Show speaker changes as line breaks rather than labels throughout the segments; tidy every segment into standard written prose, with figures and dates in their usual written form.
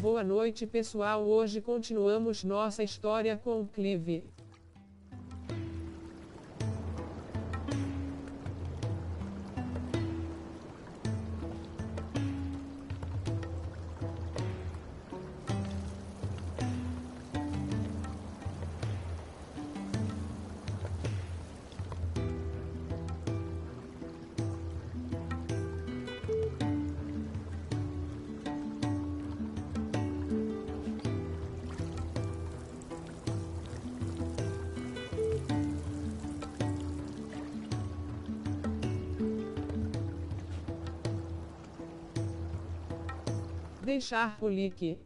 Boa noite, pessoal. Hoje continuamos nossa história com Clive. Deixar o like.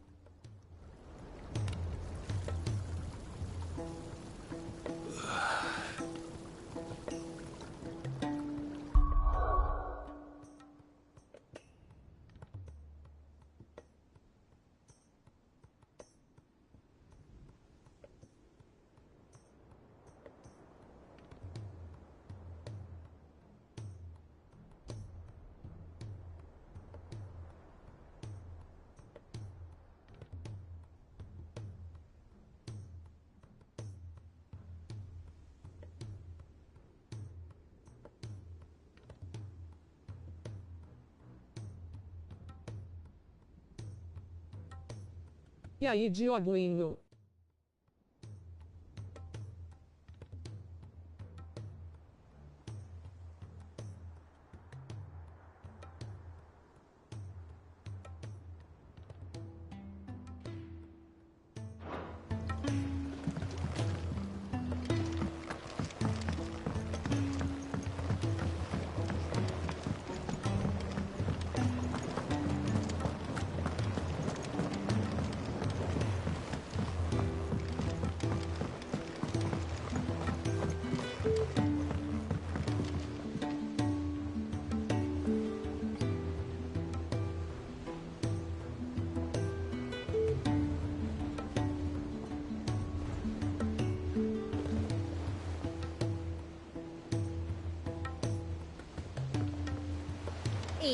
E aí, Dioguinho?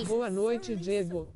Boa noite, Diego.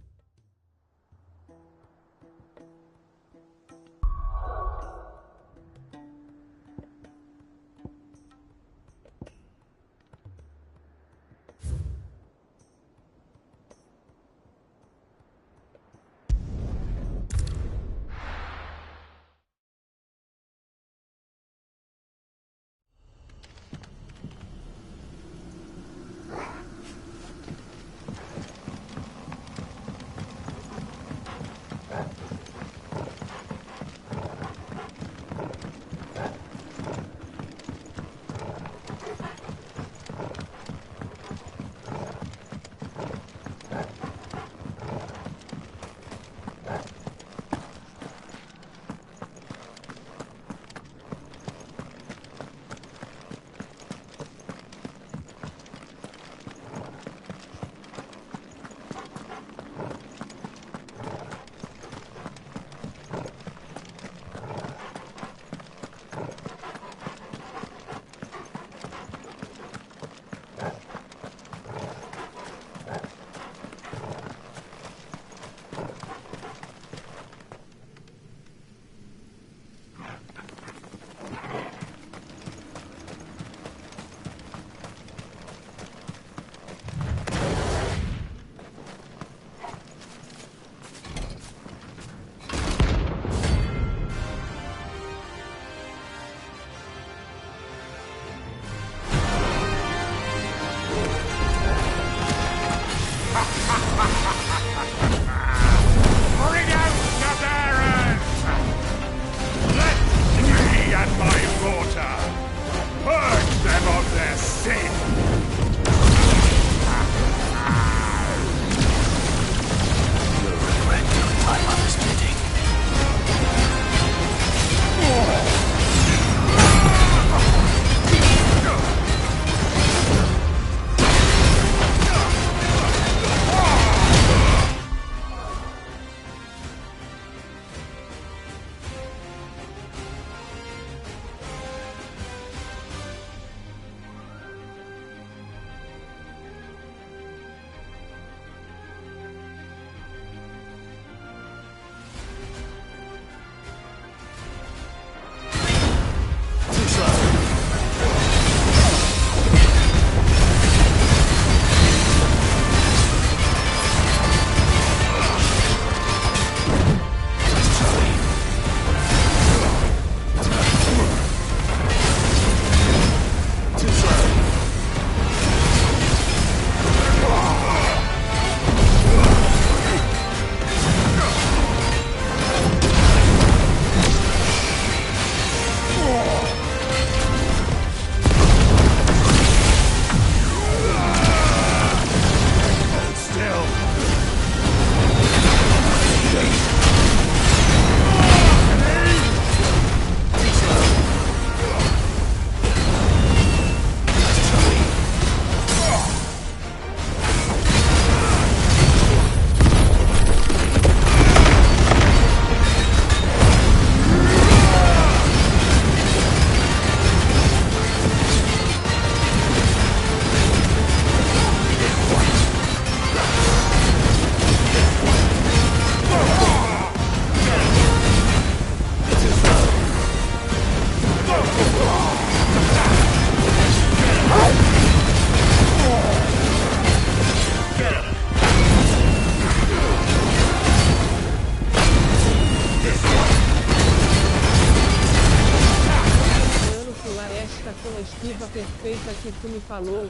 perfeita que tu me falou.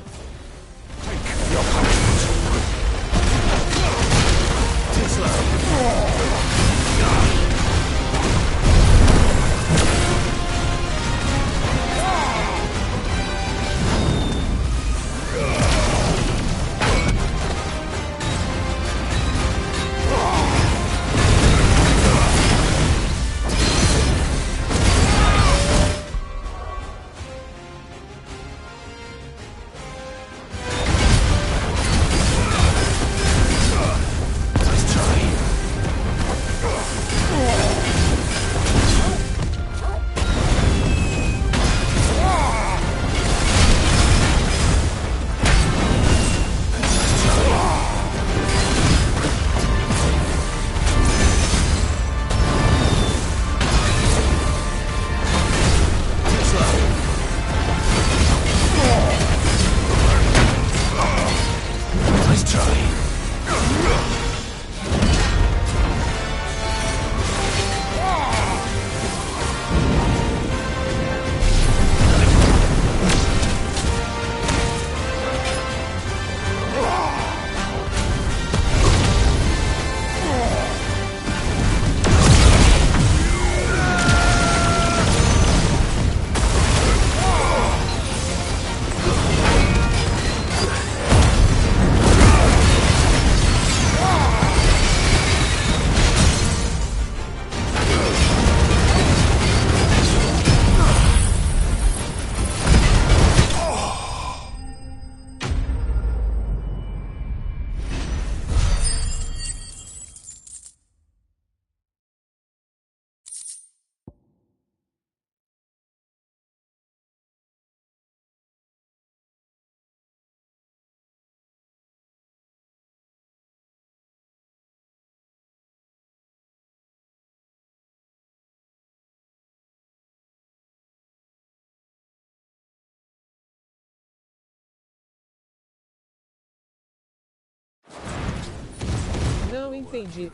Não entendi.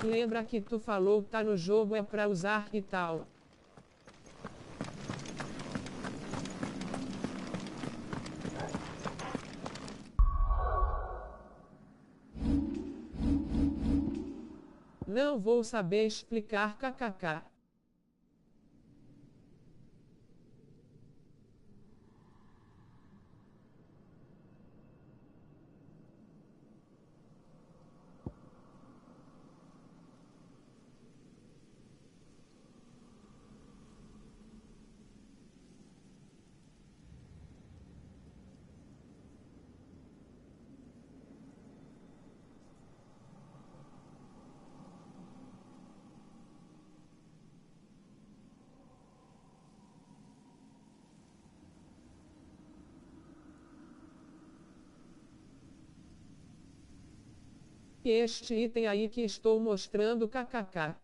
Lembra que tu falou tá no jogo é pra usar e tal. Não vou saber explicar kkk. Este item aí que estou mostrando kkk.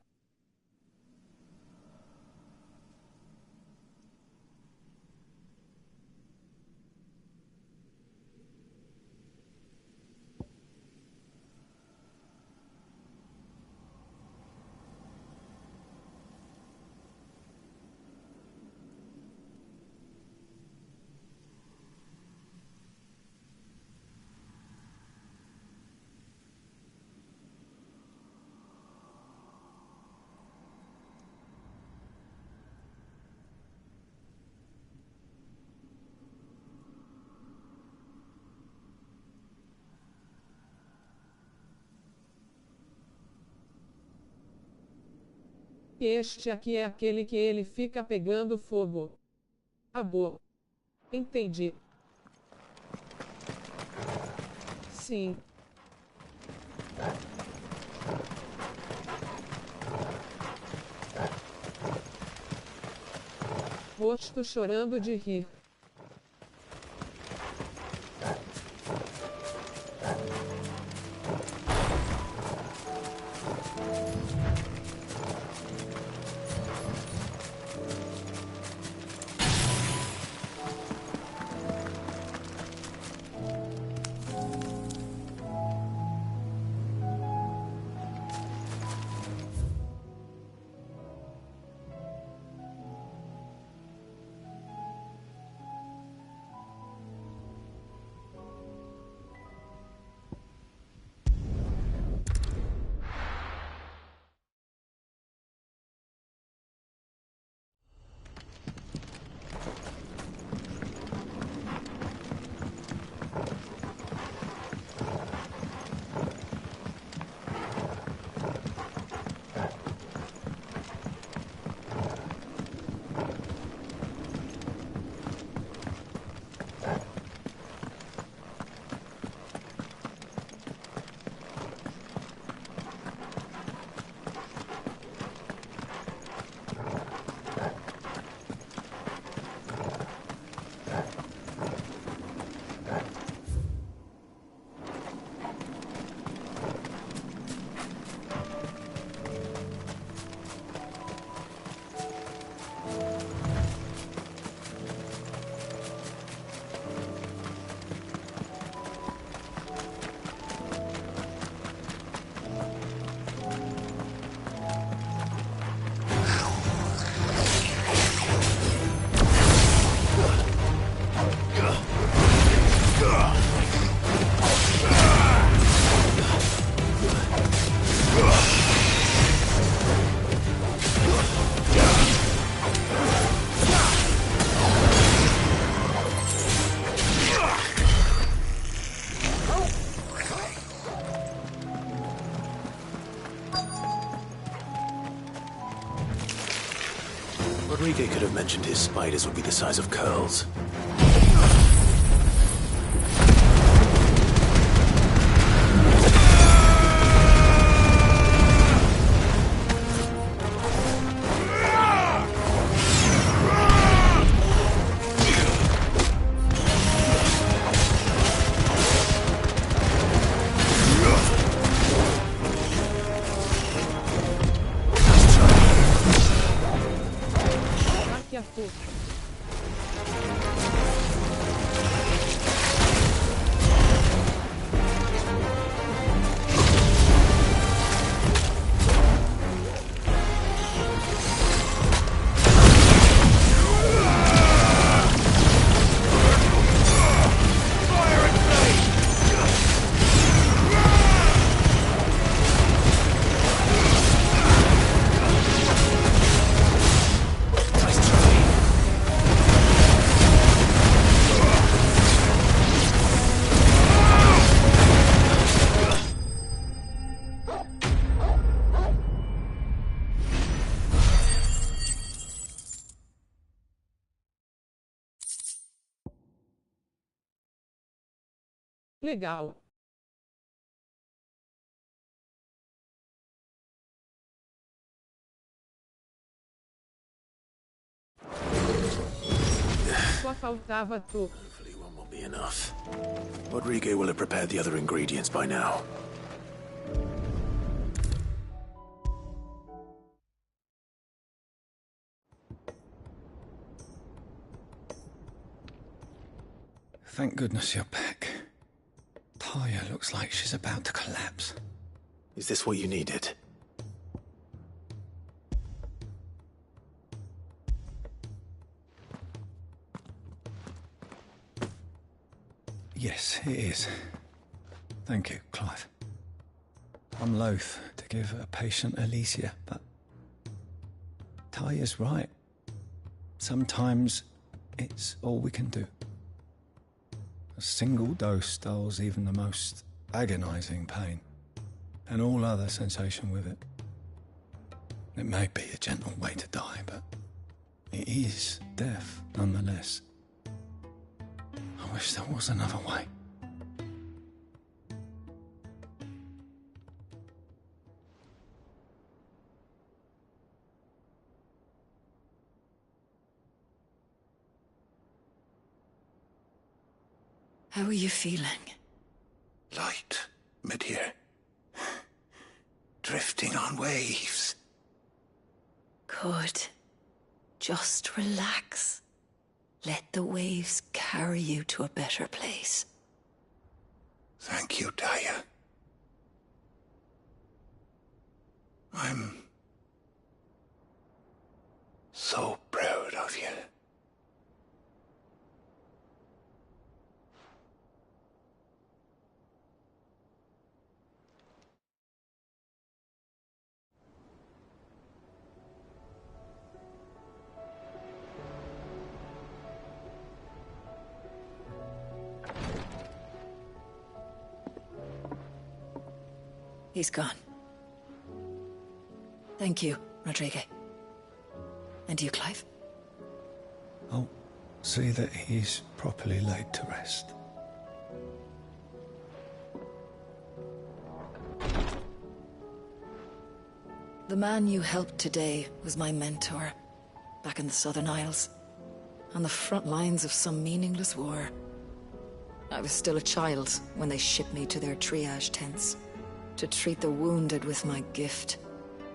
que este aqui é aquele que ele fica pegando fogo. Ah, boa. Entendi. Sim. Rosto chorando de rir.
Rodriguez could have mentioned his spiders would be the size of curls.
Daqui a pouco. Legal. Só faltava tu.
Hopefully one will be enough. Rodriguez will have prepared the other ingredients by now.
Thank goodness you're back. Talia looks like she's about to collapse.
Is this what you needed?
Yes, it is. Thank you, Clive. I'm loath to give a patient Alicia, but Talia's right. Sometimes it's all we can do. A single dose dulls even the most agonizing pain, and all other sensation with it. It may be a gentle way to die, but it is death nonetheless. I wish there was another way.
How are you feeling?
Light, mid-here. Drifting on waves.
Good. Just relax. Let the waves carry you to a better place.
Thank you, Daya. I'm so proud of you.
He's gone. Thank you, Rodrigo. And you, Clive?
I'll see that he's properly laid to rest.
The man you helped today was my mentor, back in the Southern Isles, on the front lines of some meaningless war. I was still a child when they shipped me to their triage tents, to treat the wounded with my gift.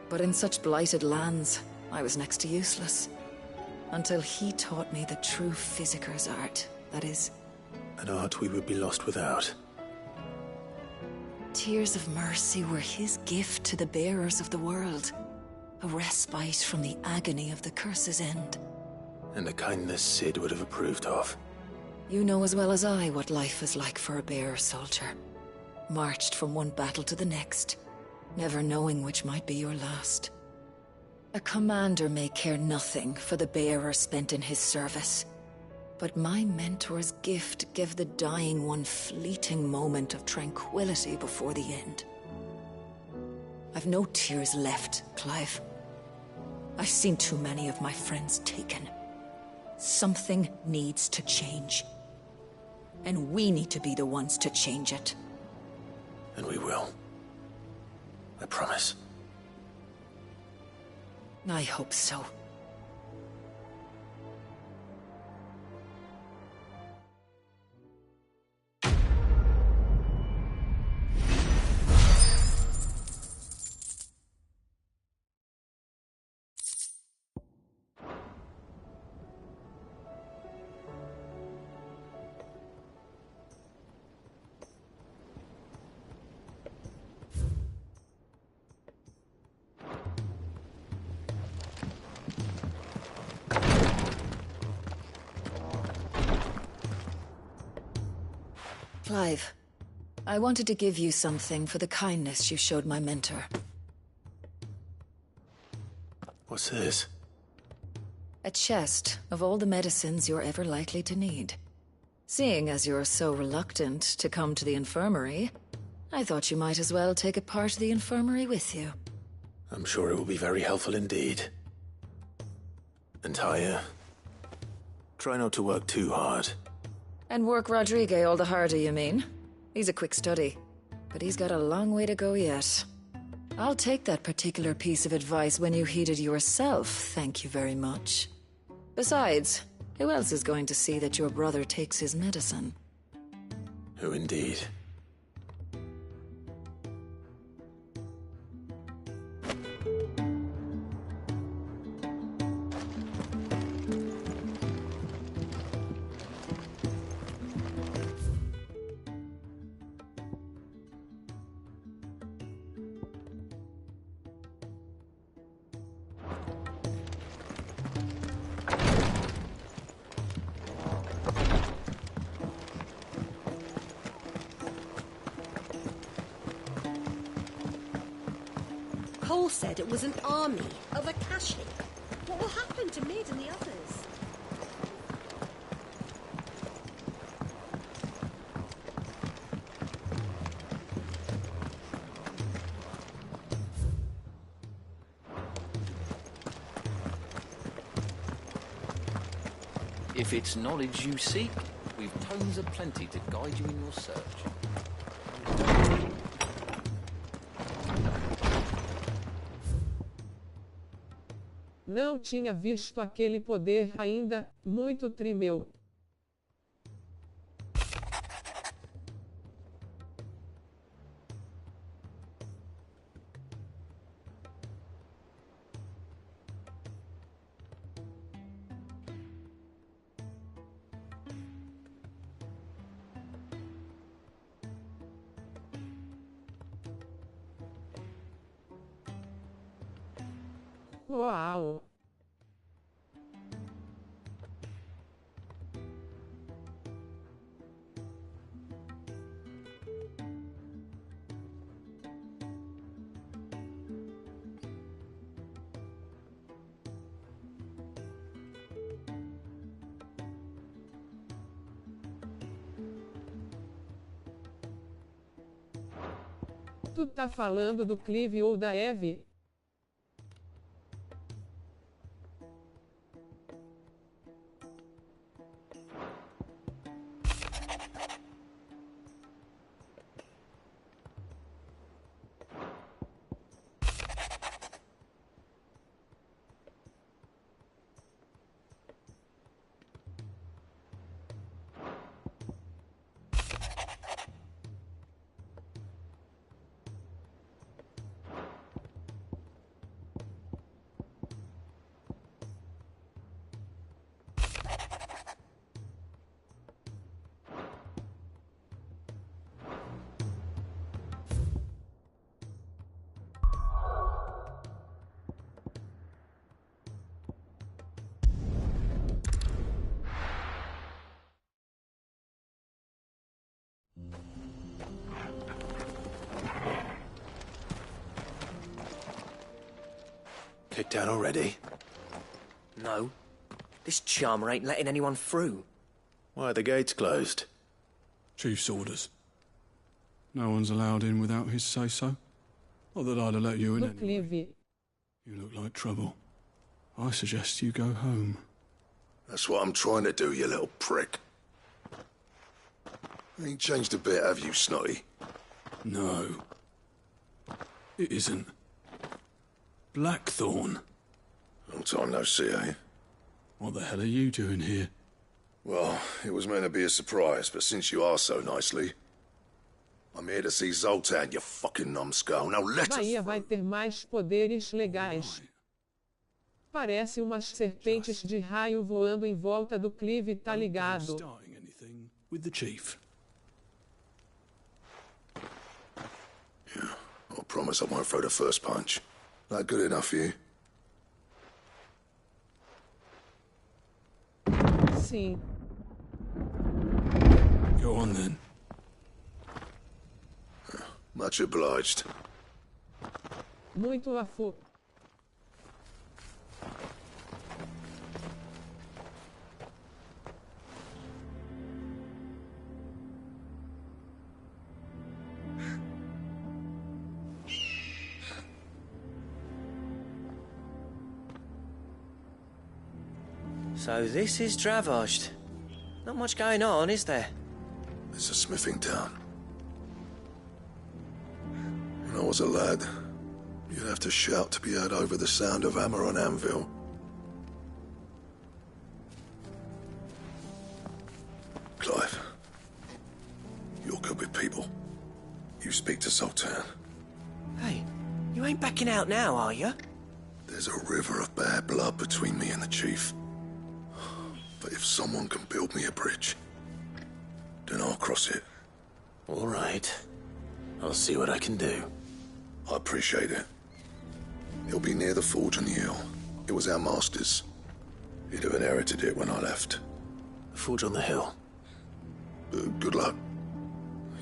But in such blighted lands, I was next to useless. Until he taught me the true physicker's art, that is.
An art we would be lost without.
Tears of mercy were his gift to the bearers of the world. A respite from the agony of the curse's end.
And a kindness Sid would have approved of.
You know as well as I what life is like for a bearer soldier. Marched from one battle to the next, never knowing which might be your last. A commander may care nothing for the bearer spent in his service, but my mentor's gift gave the dying one fleeting moment of tranquility before the end. I've no tears left, Clive. I've seen too many of my friends taken. Something needs to change. And we need to be the ones to change it.
And we will. I promise.
I hope so. Clive, I wanted to give you something for the kindness you showed my mentor.
What's this?
A chest of all the medicines you're ever likely to need. Seeing as you're so reluctant to come to the infirmary, I thought you might as well take a part of the infirmary with you.
I'm sure it will be very helpful indeed. And Taya, try not to work too hard.
And work Rodrigo all the harder, you mean? He's a quick study, but he's got a long way to go yet. I'll take that particular piece of advice when you heed it yourself, thank you very much. Besides, who else is going to see that your brother takes his medicine?
Who indeed?
Cole said it was an army of Akashi. What will happen to Mid and the others?
If it's knowledge you seek, we've tomes aplenty to guide you in your search.
Não tinha visto aquele poder ainda, muito trimeu. Uau! Tu tá falando do Clive ou da Eve?
Kicked out already?
No. This charmer ain't letting anyone through.
Why are the gates closed?
Chief's orders. No one's allowed in without his say-so. Not that I'd have let you in
Do
anyway.
Clive.
You look like trouble. I suggest you go home.
That's what I'm trying to do, you little prick. Ain't changed a bit, have you, Snotty?
No. It isn't. Blackthorn.
Long time no see, eh?
What the hell are you doing here?
Well, it was meant to be a surprise, but since you asked so nicely... I'm here to see Zoltan, you fucking numbskull. Now let us
Bahia vai
through.
ter mais poderes legais. Parece umas serpentes de raio voando em volta do Clive, tá ligado?
Starting anything with the chief.
Yeah, I promise I won't throw the first punch. That good enough for you?
Sim.
Go on then.
Much obliged.
Muito afo.
So this is Dravosht. Not much going on, is there?
It's a smithing town. When I was a lad, you'd have to shout to be heard over the sound of hammer on anvil. Clive, you're good with people. You speak to Zoltan.
Hey, you ain't backing out now, are you?
There's a river of bad blood between me and the chief. But if someone can build me a bridge, then I'll cross it.
All right. I'll see what I can do.
I appreciate it. It'll be near the forge on the hill. It was our master's. He'd have inherited it when I left.
The forge on the hill.
Good luck.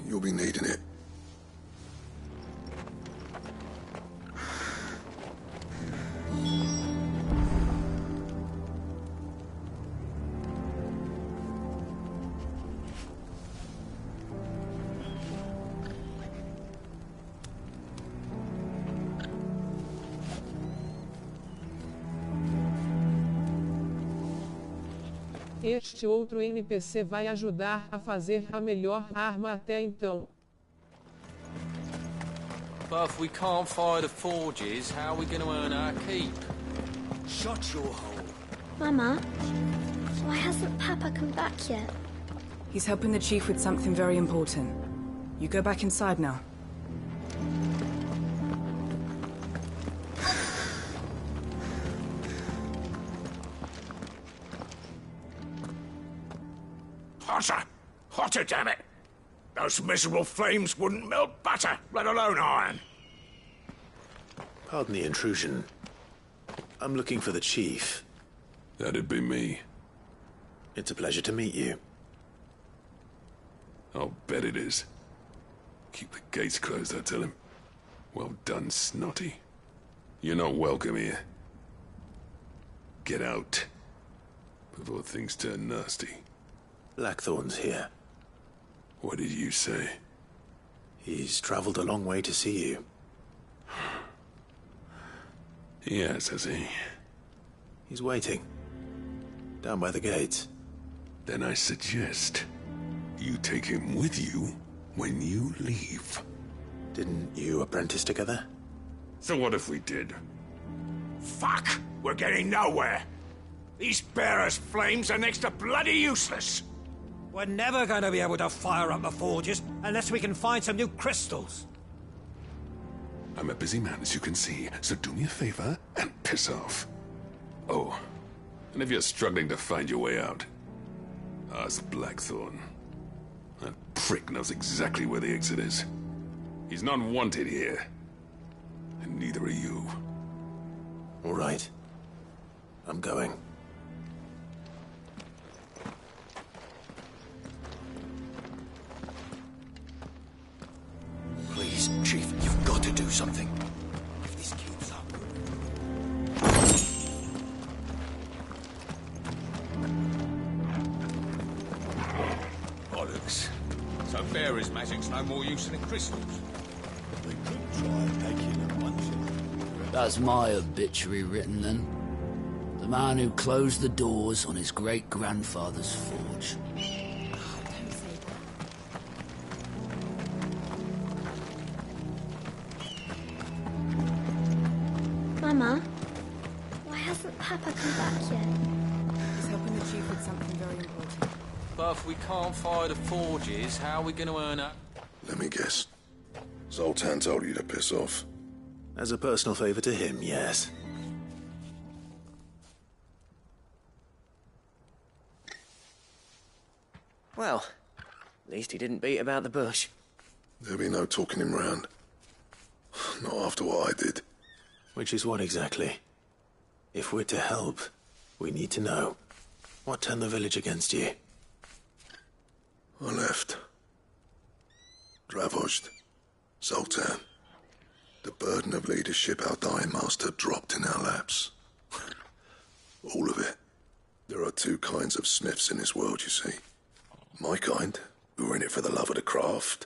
You'll be needing it.
Este outro NPC vai ajudar a fazer a melhor arma até então.
But if we can't fire the forges, how are we going to earn our keep?
Shut your hole.
Mama, why hasn't Papa come back yet?
He's helping the chief with something very important. You go back inside now.
Hotter! Hotter, damn it! Those miserable flames wouldn't melt butter, let alone iron.
Pardon the intrusion. I'm looking for the chief.
That'd be me.
It's a pleasure to meet you.
I'll bet it is. Keep the gates closed, I tell him. Well done, Snotty. You're not welcome here. Get out. Before things turn nasty.
Blackthorn's here.
What did you say?
He's traveled a long way to see you.
Yes, has he?
He's waiting. Down by the gates.
Then I suggest you take him with you when you leave.
Didn't you apprentice together?
So what if we did?
Fuck! We're getting nowhere. These bearers' flames are next to bloody useless.
We're never going to be able to fire up the forges unless we can find some new crystals.
I'm a busy man, as you can see, so do me a favor and piss off. Oh, and if you're struggling to find your way out, ask Blackthorn. That prick knows exactly where the exit is. He's not wanted here. And neither are you.
All right. I'm going.
Please, Chief, you've got to do something. If this keeps up... Bollocks. So bearers' magic's no more use than crystals.
We could try making a bunch of...
That's my obituary written then. The man who closed the doors on his great-grandfather's forge.
Mama, why hasn't Papa come back yet?
He's helping the chief with something very important.
But if we can't fire the forges, how are we going to earn our...
Let me guess. Zoltan told you to piss off.
As a personal favor to him, yes.
Well, at least he didn't beat about the bush.
There'll be no talking him round. Not after what I did.
Which is what exactly? If we're to help, we need to know. What turned the village against you?
I left. Dravozd. Zoltan. The burden of leadership our dying master dropped in our laps. All of it. There are two kinds of smiths in this world, you see. My kind, who are in it for the love of the craft,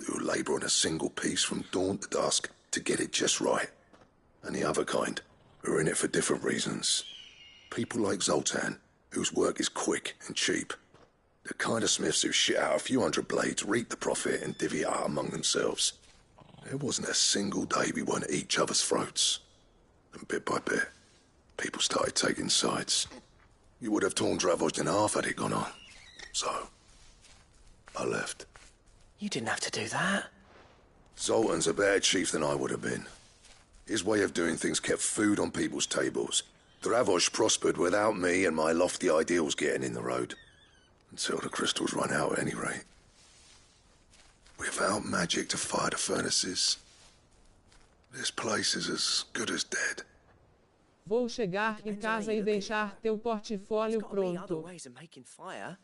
who labour on a single piece from dawn to dusk to get it just right. And the other kind, who are in it for different reasons. People like Zoltan, whose work is quick and cheap. The kind of smiths who shit out a few hundred blades, reap the profit, and divvy it out among themselves. There wasn't a single day we weren't at each other's throats. And bit by bit, people started taking sides. You would have torn Dravozd in half had it gone on. So, I left.
You didn't have to do that.
Zoltan's a better chief than I would have been. His way of doing things kept food on people's tables. Dravozd prospered without me and my lofty ideals getting in the road. Until the crystals run out at any rate. Without magic to fire the furnaces, this place is as good as dead.
Vou chegar em casa e deixar teu portfólio pronto.
Ways of making fire.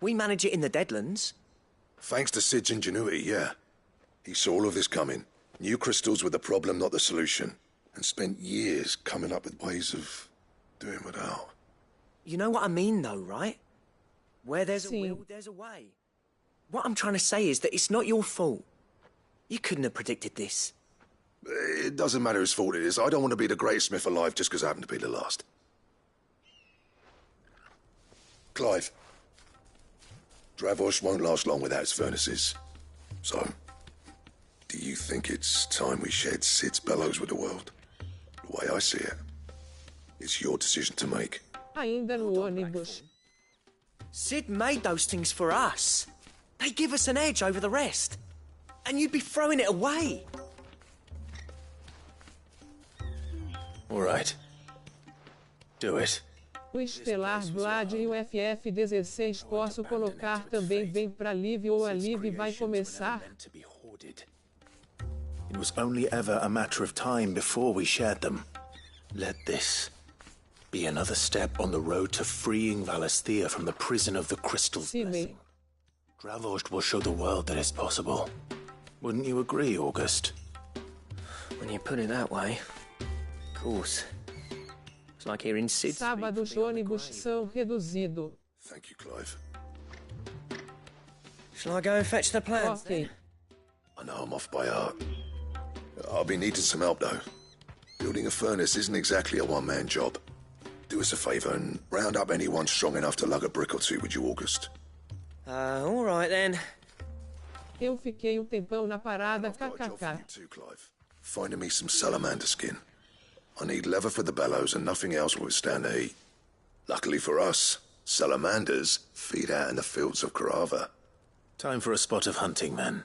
We manage it in the Deadlands.
Thanks to Sid's ingenuity, yeah. He saw all of this coming. Knew crystals were the problem, not the solution. And spent years coming up with ways of doing without.
You know what I mean, though, right? Where there's a will, there's a way. What I'm trying to say is that it's not your fault. You couldn't have predicted this.
It doesn't matter whose fault it is. I don't want to be the greatest smith alive just because I happen to be the last. Clive. Dravosh won't last long without its furnaces. So, do you think it's time we shared Sid's bellows with the world? The way I see it, it's your decision to make.
Ainda no ônibus.
Sid made those things for us. They give us an edge over the rest. And you'd be throwing it away.
All right. Do it.
O Estelar Vlad e o FF-16 posso colocar também. Vem pra Liv ou a Liv vai começar.
It was only ever a matter of time before we shared them. Let this be another step on the road to freeing Valisthea from the prison of the Crystal's blessing. Dravost will show the world that it's possible. Wouldn't you agree, August?
When you put it that way, of course. It's like hearing Sid speak.
Sábados ônibus são reduzido.
Thank you, Clive.
Shall I go and fetch the plans?
Okay.
I know I'm off by heart. I'll be needing some help, though. Building a furnace isn't exactly a one-man job. Do us a favour and round up anyone strong enough to lug a brick or two, would you, August?
All right, then.
Eu fiquei um tempão na parada,
I've got a job for
kkk.
you too, Clive. Finding me some salamander skin. I need leather for the bellows and nothing else will withstand the heat. Luckily for us, salamanders feed out in the fields of Carava.
Time for a spot of hunting, men.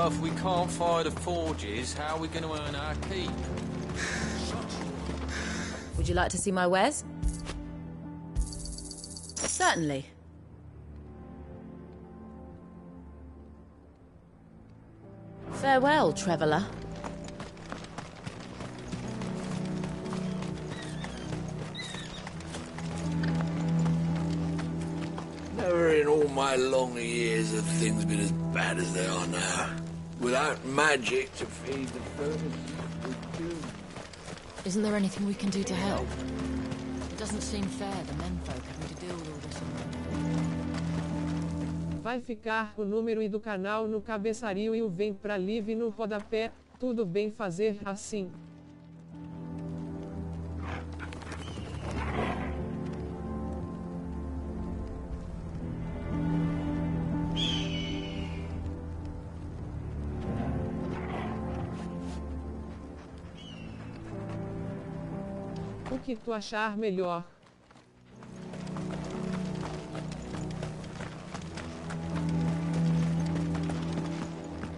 But if we can't fire the forges, how are we going to earn our keep?
Would you like to see my wares? Certainly. Farewell, traveller.
Never in all my long years have things been as bad as they are now. Without magic to feed the furnace, we'd do.
Isn't there anything we can do to help? It doesn't seem fair, the menfolk having to deal with all this.
Vai ficar o número e do canal no cabeçalho e o vem pra Liv no rodapé. Tudo bem fazer assim. O que tu achar melhor.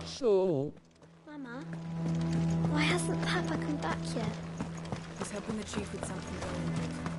Show.
Mama, why hasn't Papa come back yet?
He's helping the chief with something very important.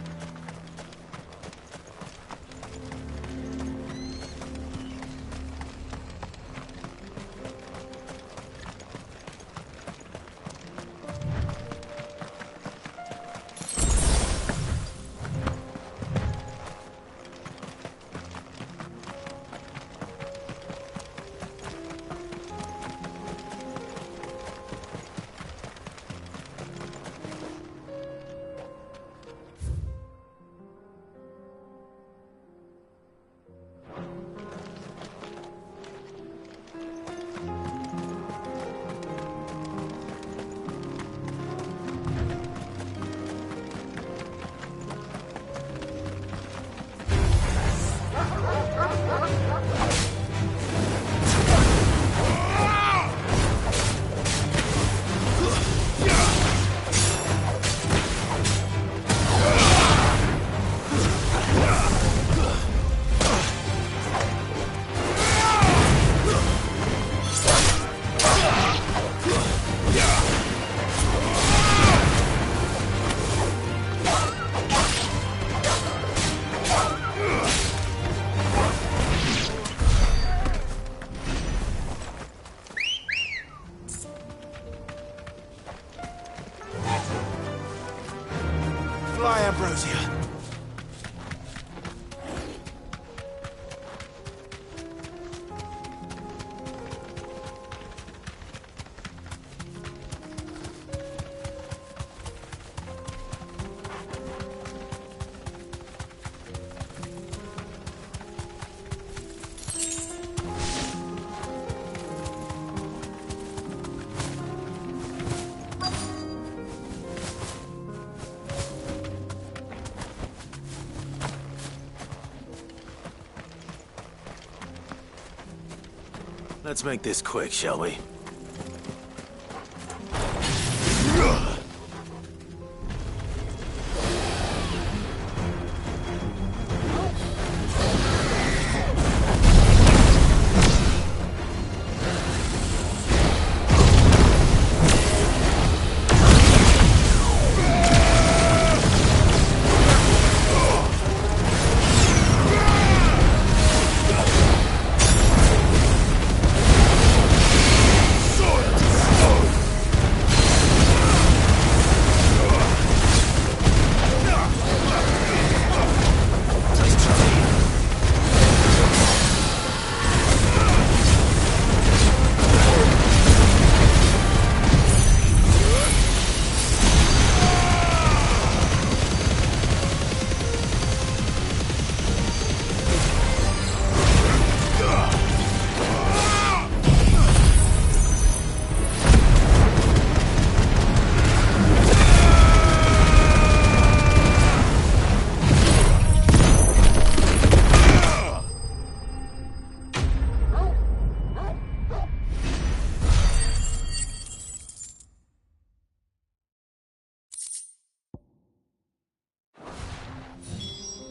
Let's make this quick, shall we?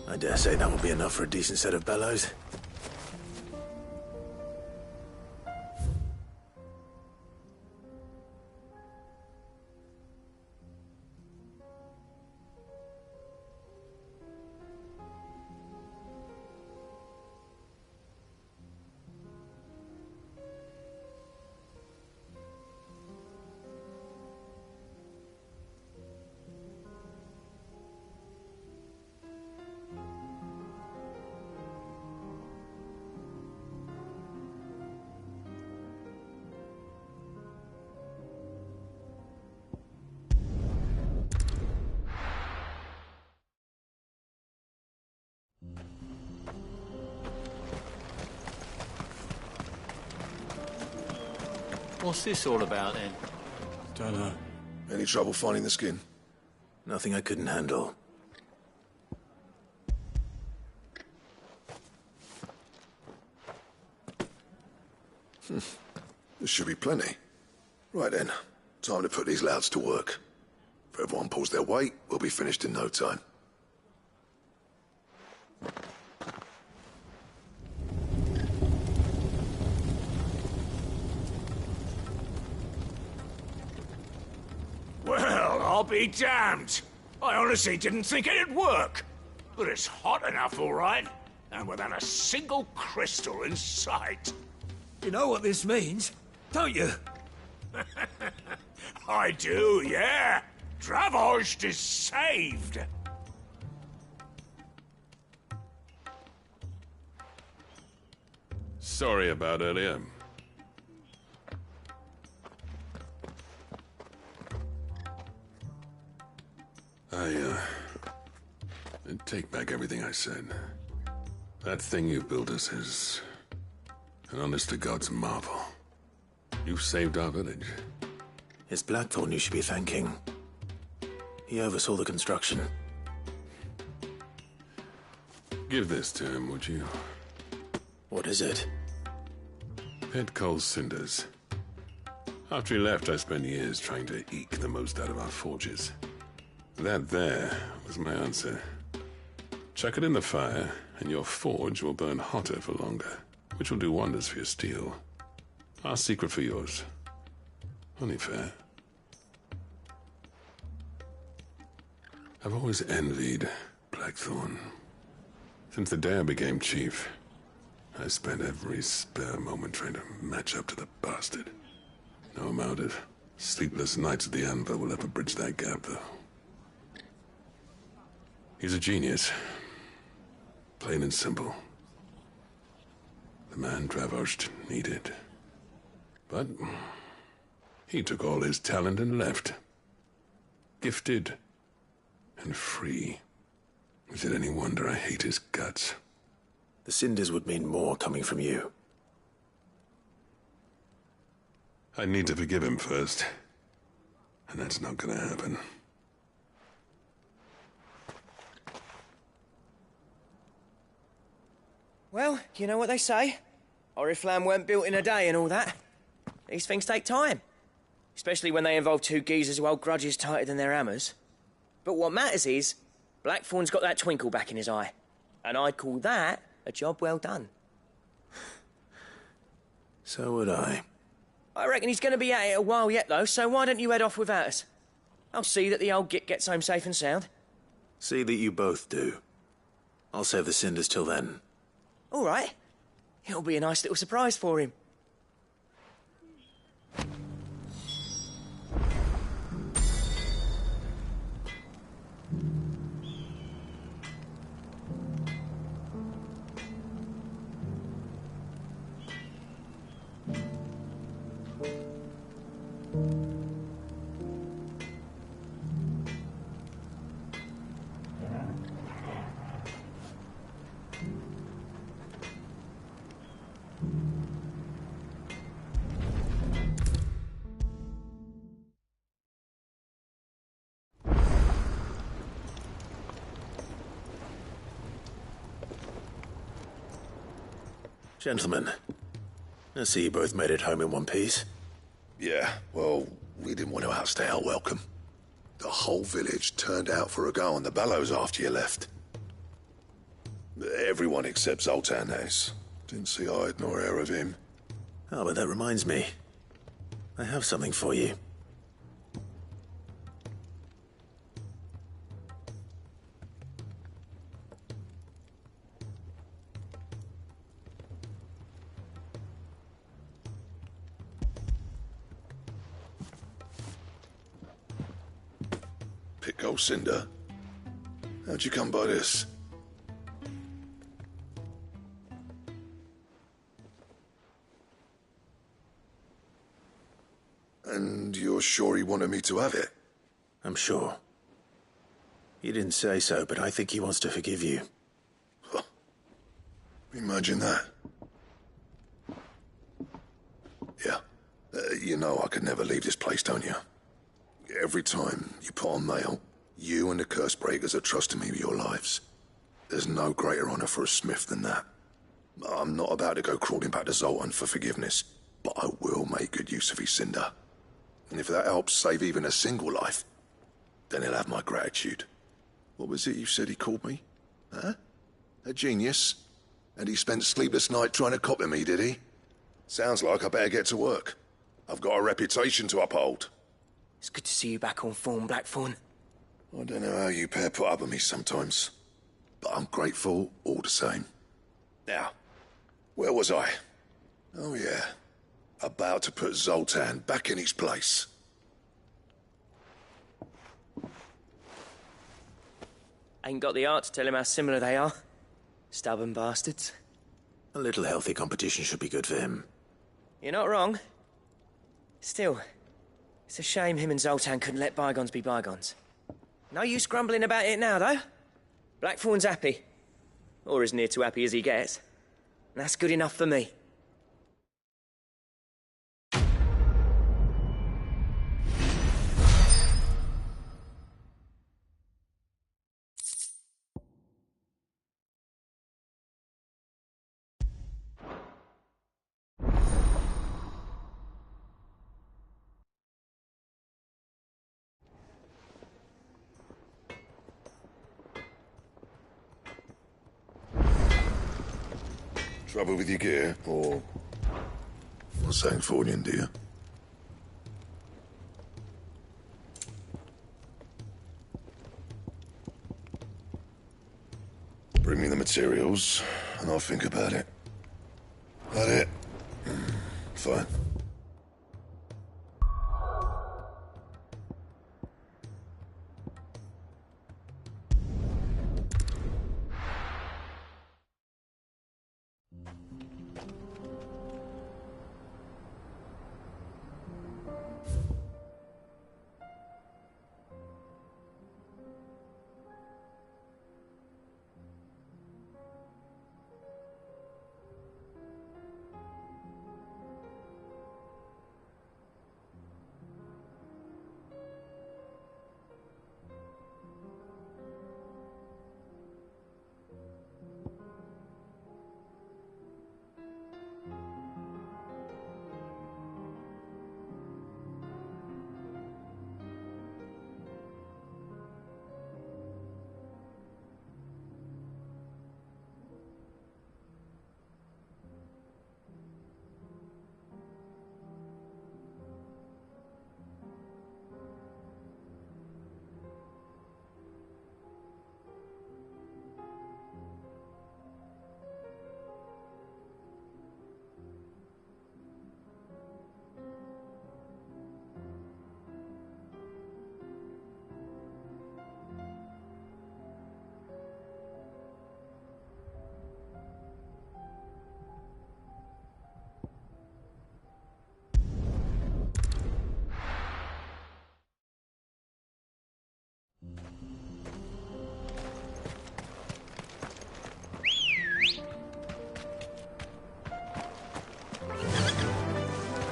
I dare say that will be enough for a decent set of bellows.
What's this all about, then?
Don't know.
Any trouble finding the skin?
Nothing I couldn't handle.
There should be plenty. Right then, time to put these louds to work. If everyone pulls their weight, we'll be finished in no time.
Well, I'll be damned. I honestly didn't think it'd work. But it's hot enough, all right. And without a single crystal in sight.
You know what this means, don't you?
I do, yeah. Dravost is saved.
Sorry about earlier. I take back everything I said. That thing you built us is an honest-to-God's marvel. You've saved our village.
It's Blackthorn you should be thanking. He oversaw the construction.
Give this to him, would you?
What is it?
Head Cole's cinders. After he left, I spent years trying to eke the most out of our forges. That there was my answer. Chuck it in the fire, and your forge will burn hotter for longer, which will do wonders for your steel. Our secret for yours. Only fair. I've always envied Blackthorn. Since the day I became chief, I spent every spare moment trying to match up to the bastard. No amount of sleepless nights at the anvil will ever bridge that gap, though. He's a genius. Plain and simple. The man Dravost needed. But he took all his talent and left. Gifted and free. Is it any wonder I hate his guts?
The cinders would mean more coming from you.
I need to forgive him first. And that's not gonna happen.
Well, you know what they say? Oriflamme weren't built in a day and all that. These things take time. Especially when they involve two geezers who hold grudges tighter than their hammers. But what matters is, Blackthorn's got that twinkle back in his eye. And I'd call that a job well done.
So would I.
I reckon he's going to be at it a while yet, though, so why don't you head off without us? I'll see that the old git gets home safe and sound.
See that you both do. I'll save the cinders till then.
All right. It'll be a nice little surprise for him.
Gentlemen, I see you both made it home in one piece.
Yeah, well, we didn't want to outstay our welcome. The whole village turned out for a go on the bellows after you left. Everyone except Zoltan, that is. Didn't see hide nor hair of him.
Oh, but that reminds me. I have something for you.
Pico Cinder? How'd you come by this? And you're sure he wanted me to have it?
I'm sure. You didn't say so, but I think he wants to forgive you.
Huh. Imagine that. Yeah. You know I could never leave this place, don't you? Every time you put on mail, you and the curse breakers are trusting me with your lives. There's no greater honor for a smith than that. I'm not about to go crawling back to Zoltan for forgiveness, but I will make good use of his cinder. And if that helps save even a single life, then he'll have my gratitude. What was it you said he called me? Huh? A genius? And he spent sleepless night trying to copy me, did he? Sounds like I better get to work. I've got a reputation to uphold.
It's good to see you back on form, Blackthorn.
I don't know how you pair put up with me sometimes, but I'm grateful all the same. Now, where was I? Oh yeah, about to put Zoltan back in his place.
Ain't got the art to tell him how similar they are. Stubborn bastards.
A little healthy competition should be good for him.
You're not wrong. Still, it's a shame him and Zoltan couldn't let bygones be bygones. No use grumbling about it now, though. Blackthorn's happy. Or as near to happy as he gets. And that's good enough for me.
Trouble with your gear, or... Not saying fortune, do you? Bring me the materials, and I'll think about it. That it? Fine.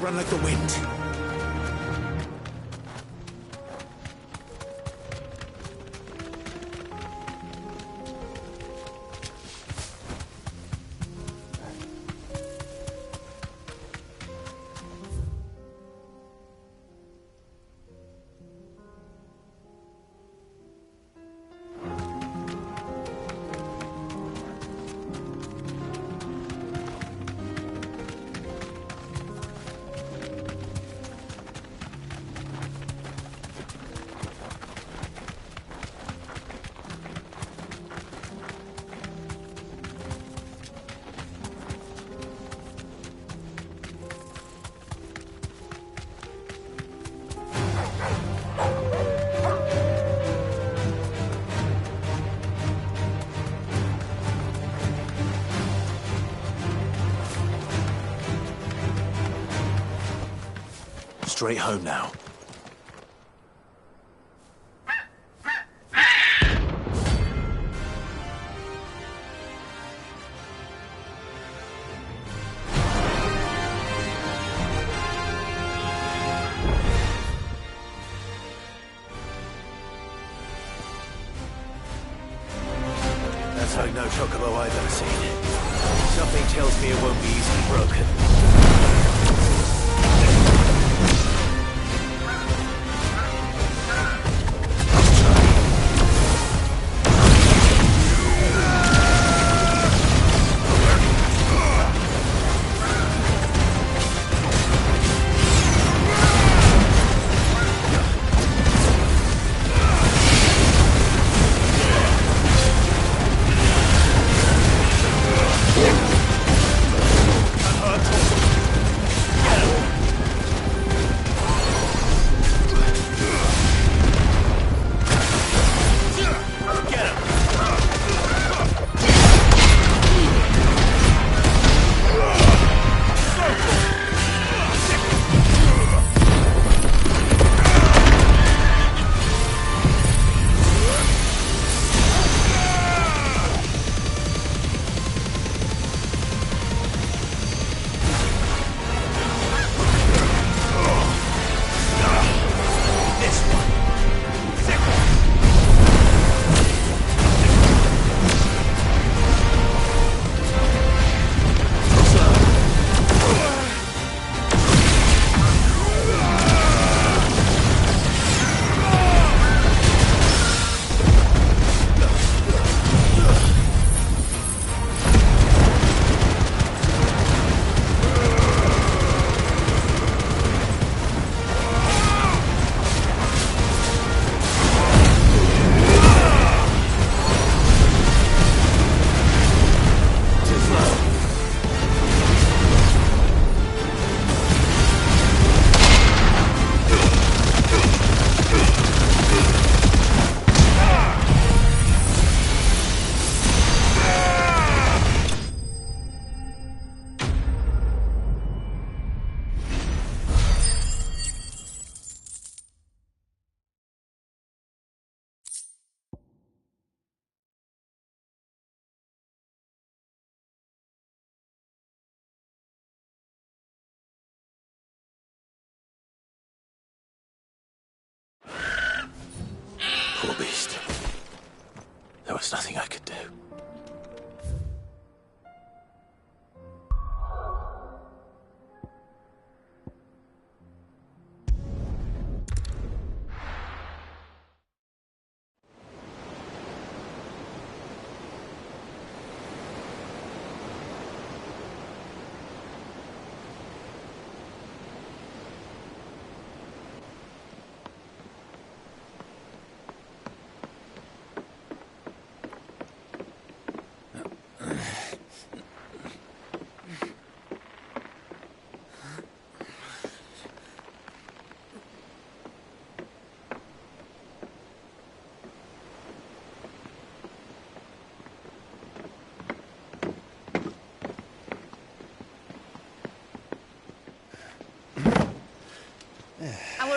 Run like the wind. Straight home now. That's like no chocobo I've ever seen. Something tells me it won't be easily broken. Poor beast. There was nothing I could do.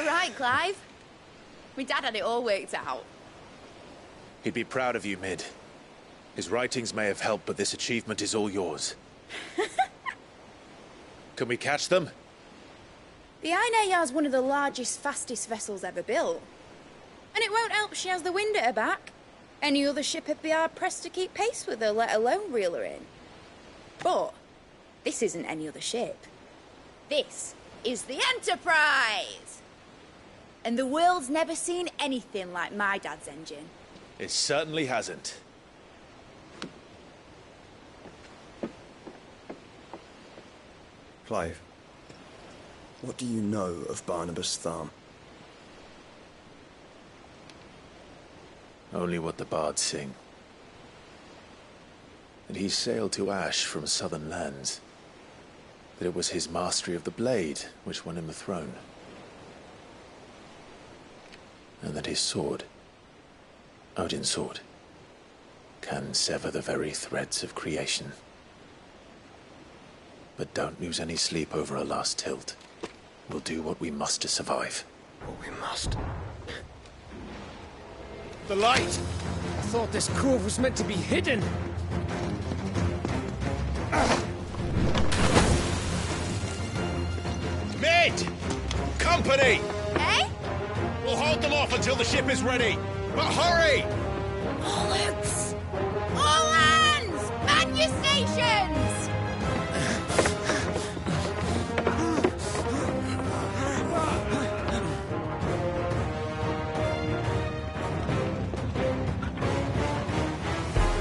Right, Clive? My dad had it all worked out.
He'd be proud of you, Mid. His writings may have helped, but this achievement is all yours. Can we catch them?
The Ainayar's one of the largest, fastest vessels ever built. And it won't help she has the wind at her back. Any other ship would be hard-pressed to keep pace with her, let alone reel her in. But this isn't any other ship. This is the Enterprise! And the world's never seen anything like my dad's engine.
It certainly hasn't.
Clive, what do you know of Barnabas Tharm?
Only what the bards sing. That he sailed to Ash from southern lands. That it was his mastery of the blade which won him the throne. And that his sword, Odin's sword, can sever the very threads of creation. But don't lose any sleep over a last tilt. We'll do what we must to survive.
What we must.
The light! I thought this cove was meant to be hidden.
Mid! Company!
Eh?
We'll hold them off until the ship is ready. But hurry!
Bollocks! All hands! Man your stations!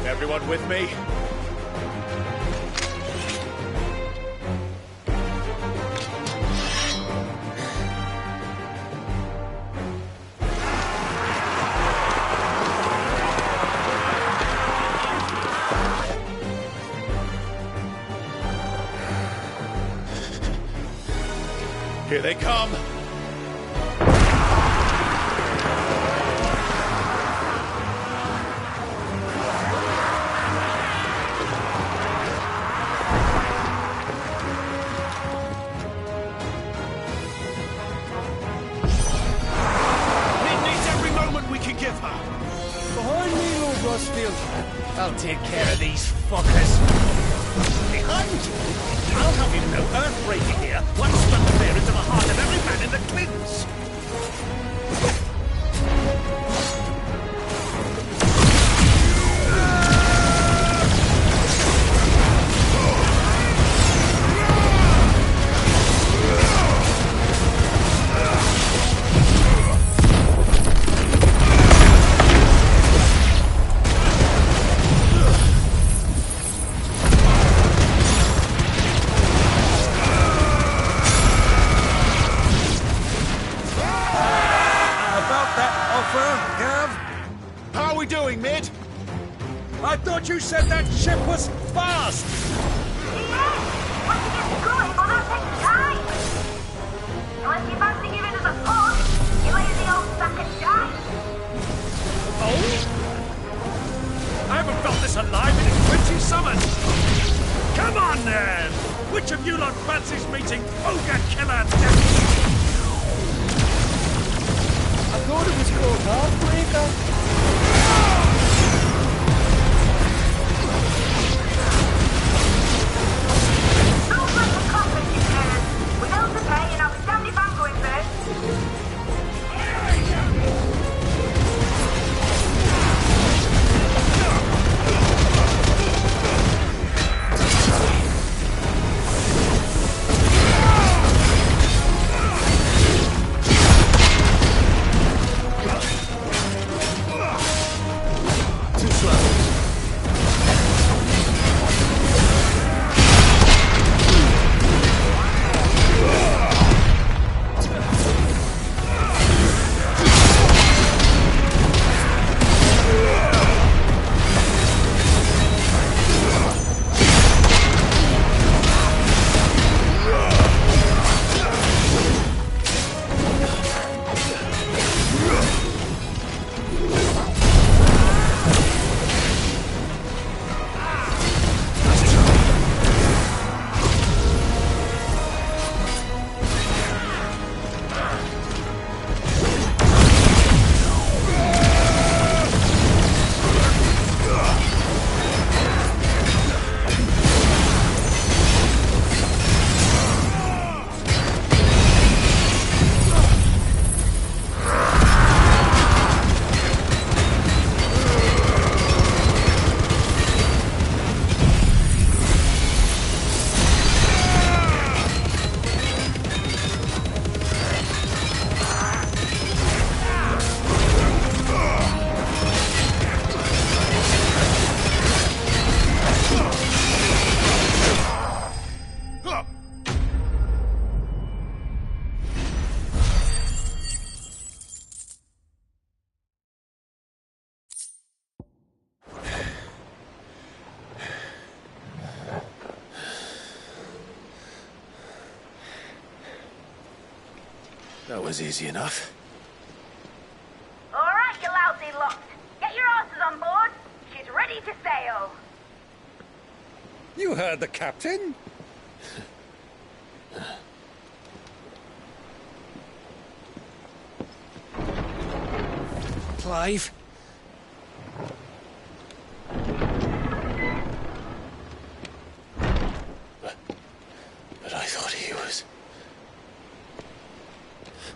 Everyone with me? Here they come!
I'll take care of these fuckers. Behind you? I'll have you know earth-breaking here. One struck clear into the heart of every man in the Clint's.
I thought you said that ship was fast! I haven't felt this alive in 20 summers! Come on then! Which of you lot fancies meeting Ogre Killer Death?
I thought it was called Heartbreaker.
That was easy enough.
All right, you lousy lot. Get your asses on board. She's ready to sail.
You heard the captain.
Clive?
But I thought he was...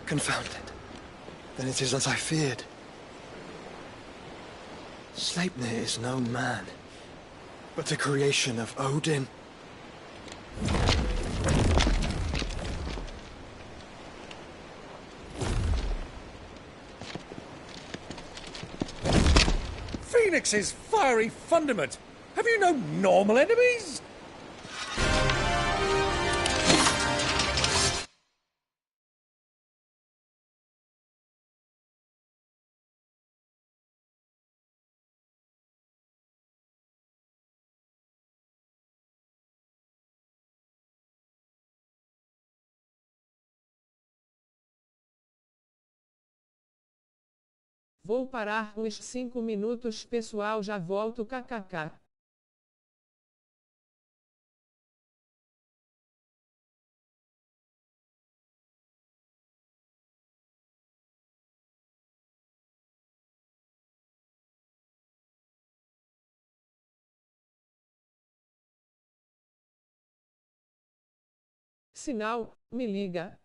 Confounded. Then it is as I feared. Sleipnir is no man, but a creation of Odin.
Phoenix's fiery fundament. Have you no normal enemies?
Vou parar uns 5 minutos, pessoal, já volto, kkk. Sinal, me liga.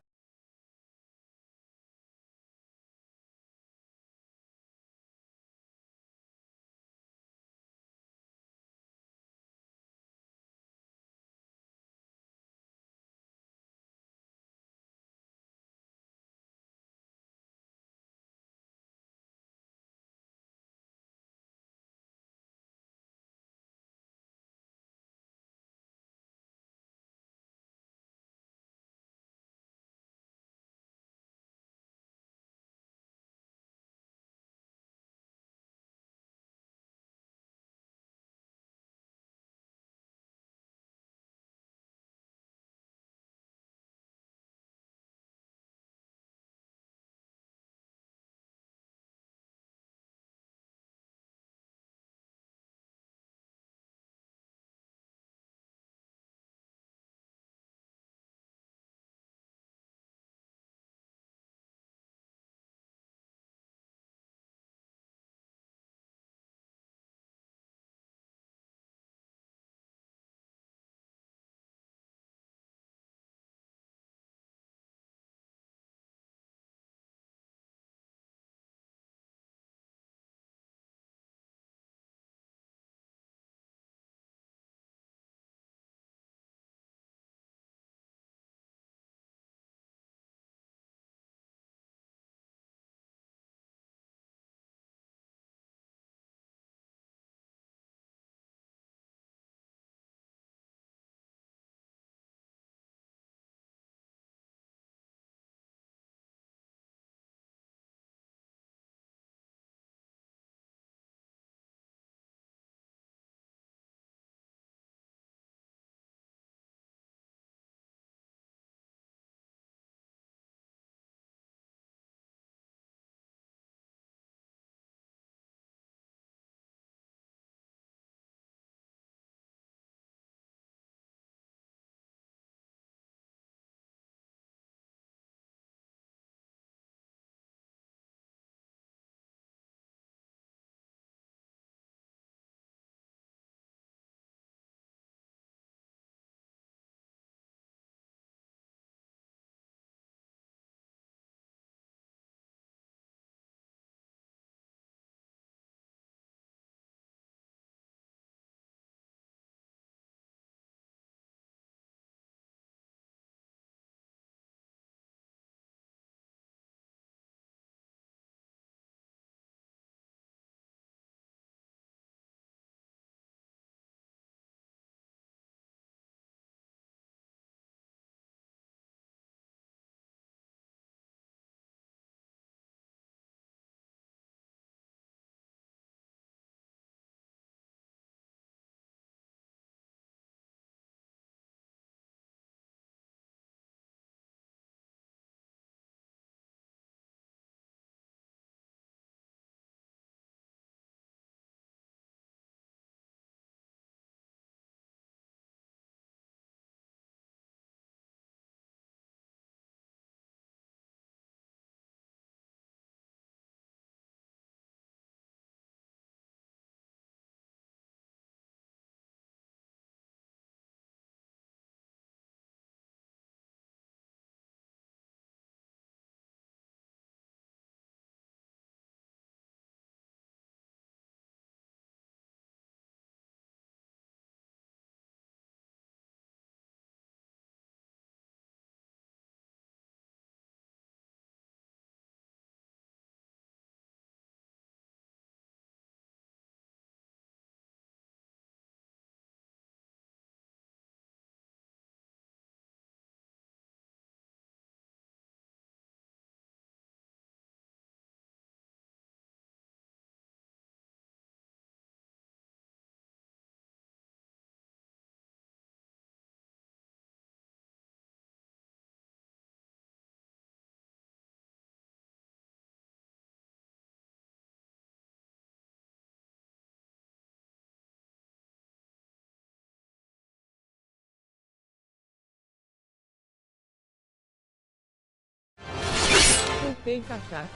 KKK.
Up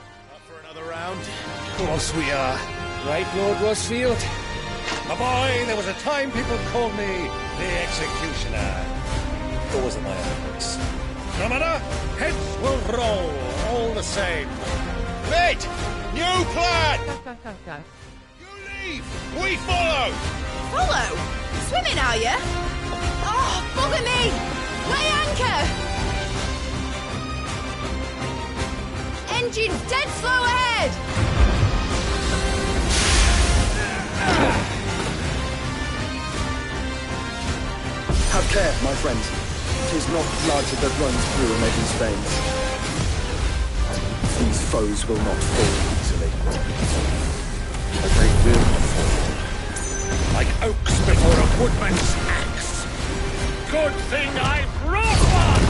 for another round? Of course we are. Right, Lord Rosfield? My boy, there was a time people called me the Executioner. Those are my own words. No matter, heads will roll, all the same. Mate! New plan!
KKK.
Leave! We follow!
Follow? Swimming, are you? Oh, bugger me! Weigh anchor! Engines dead slow ahead!
Have care, my friends. 'Tis not blood that runs through Megan's veins. These foes will not fall easily.
But they will fall. Like oaks before a woodman's axe. Good thing I brought one!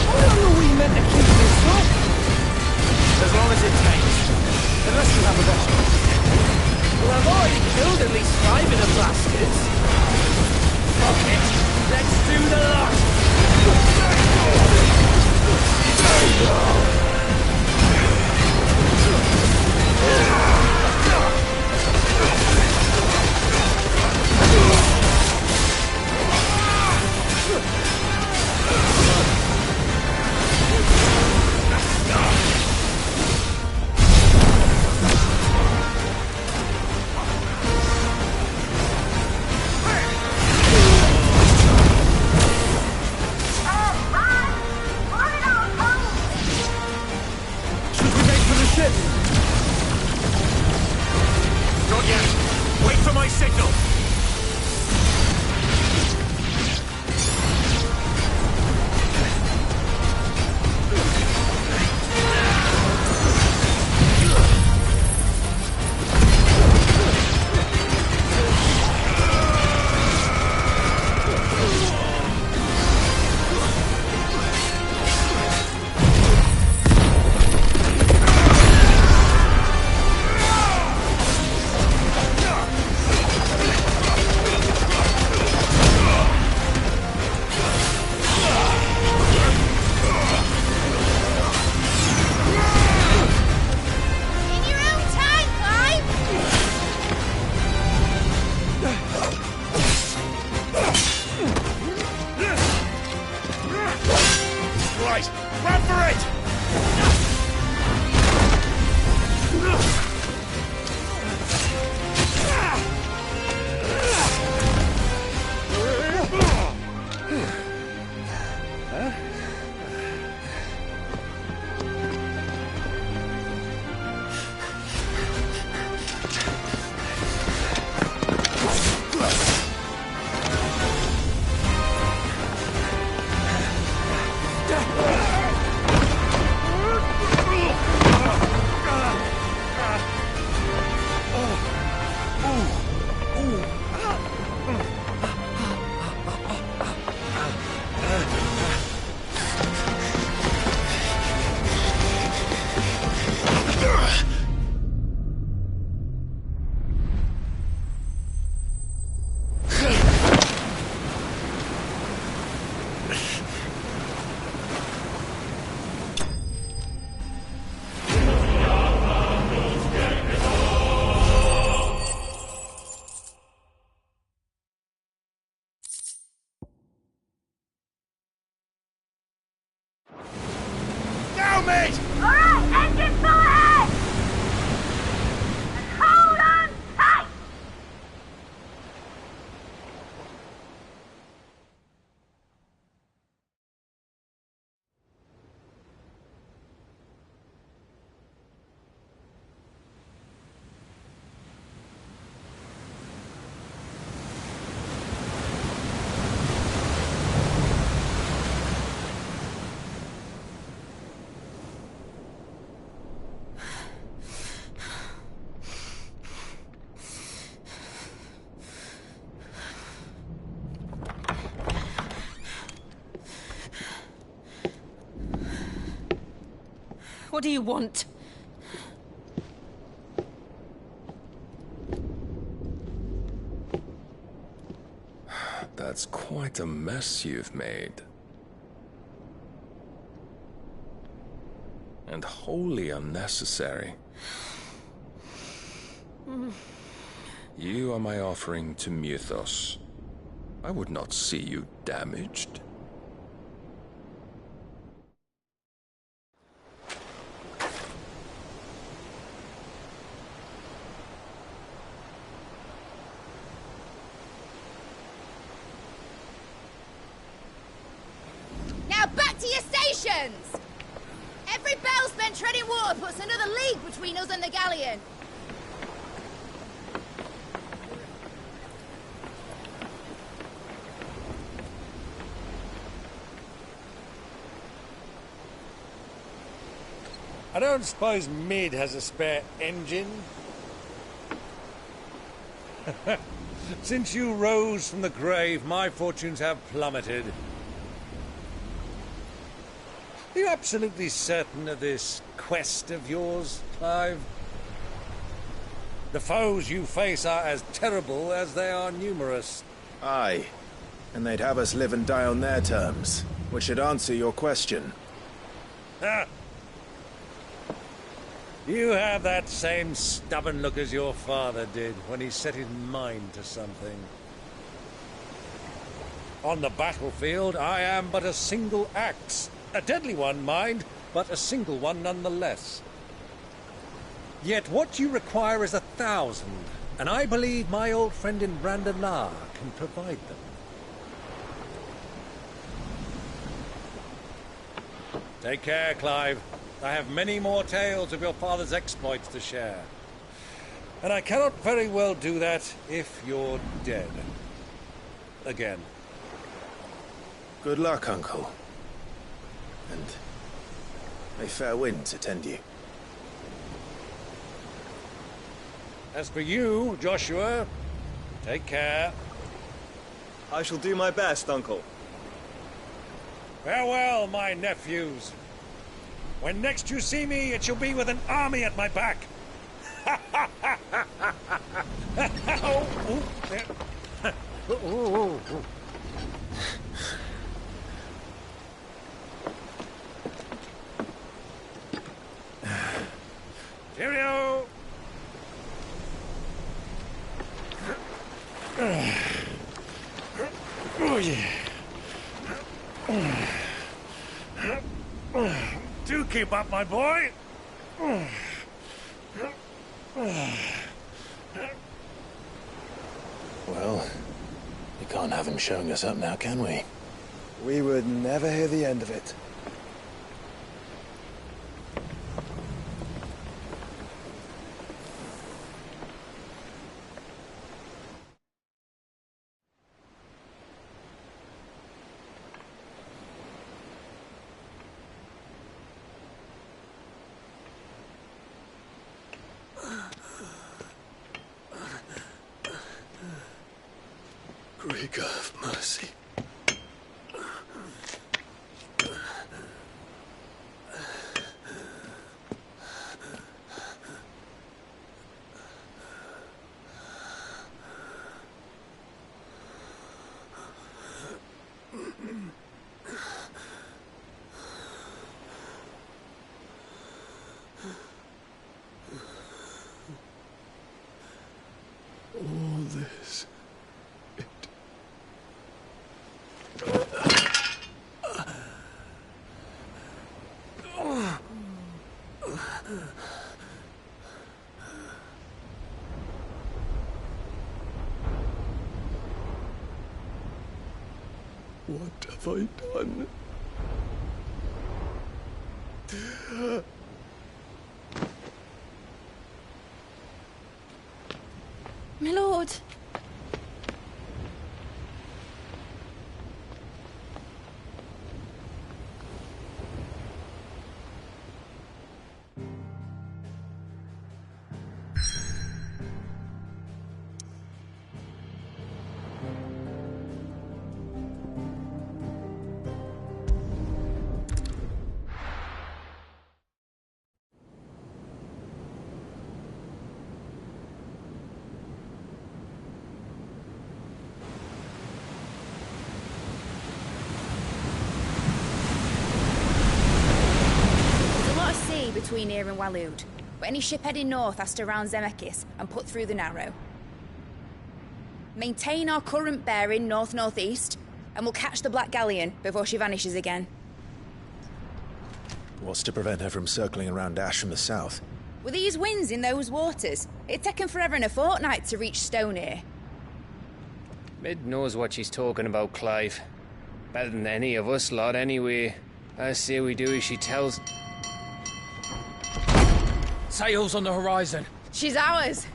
How long are we meant to keep this up? As long as it takes. Unless you have a boss. Well, I've already killed at least 5 of the bastards. Fuck it. Let's do the lot.
Not yet. Wait for my signal.
Alright, engine full ahead! And hold on tight!
What do you want?
That's quite a mess you've made. And wholly unnecessary. You are my offering to Mythos. I would not see you damaged.
Now back to your stations! Every bell spent treading water puts another league between us and the galleon.
I don't suppose Mid has a spare engine? Since you rose from the grave, my fortunes have plummeted. Are you absolutely certain of this quest of yours, Clive? The foes you face are as terrible as they are numerous.
Aye. And they'd have us live and die on their terms, which should answer your question.
Ha! You have that same stubborn look as your father did when he set his mind to something. On the battlefield, I am but a single axe. A deadly one, mind, but a single one nonetheless. Yet what you require is 1,000, and I believe my old friend in Brandalar can provide them. Take care, Clive. I have many more tales of your father's exploits to share. And I cannot very well do that if you're dead. Again.
Good luck, Uncle. And may fair winds attend you.
As for you, Joshua, take care.
I shall do my best, Uncle.
Farewell, my nephews. When next you see me, it shall be with an army at my back. Cheerio! Oh, yeah. Do keep up, my boy.
Well, we can't have him showing us up now, can we?
We would never hear the end of it.
Greek of mercy. All this. What have I done?
My lord. here in Waloed, but any ship heading north has to round Zemeckis and put through the Narrow. Maintain our current bearing north-northeast, and we'll catch the Black Galleon before she vanishes again.
What's to prevent her from circling around Ash from the south?
With these winds in those waters, it'd taken forever and a fortnight to reach Stonehenge.
Mid knows what she's talking about, Clive. Better than any of us lot, anyway. I say we do as she tells.
Sails on the horizon.
She's ours.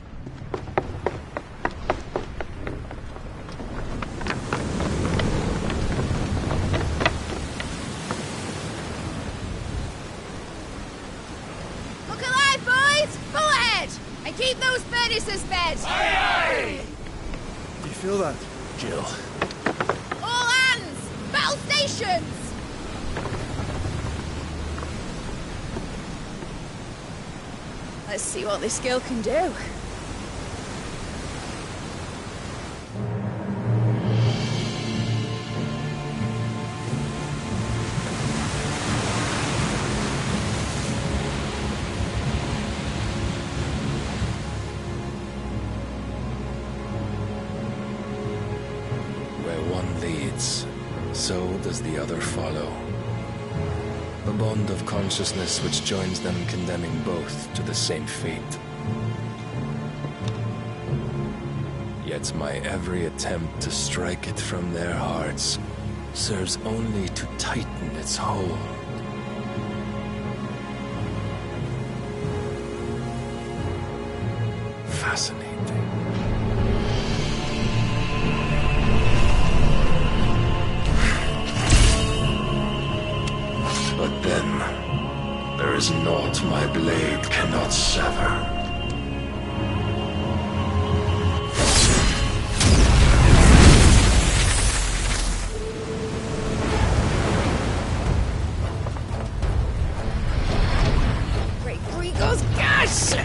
Look alive, boys! Full ahead! And keep those furnaces fed!
Aye, aye! Do you feel that?
Jill.
All hands! Battle stations! Let's see what this girl can do.
Where one leads, so does the other follow. A bond of consciousness which joins them, condemning both to the same fate. Yet my every attempt to strike it from their hearts serves only to tighten its hold. Fascinating. But then, there is naught my blade cannot sever.
Great Gregor's gosh!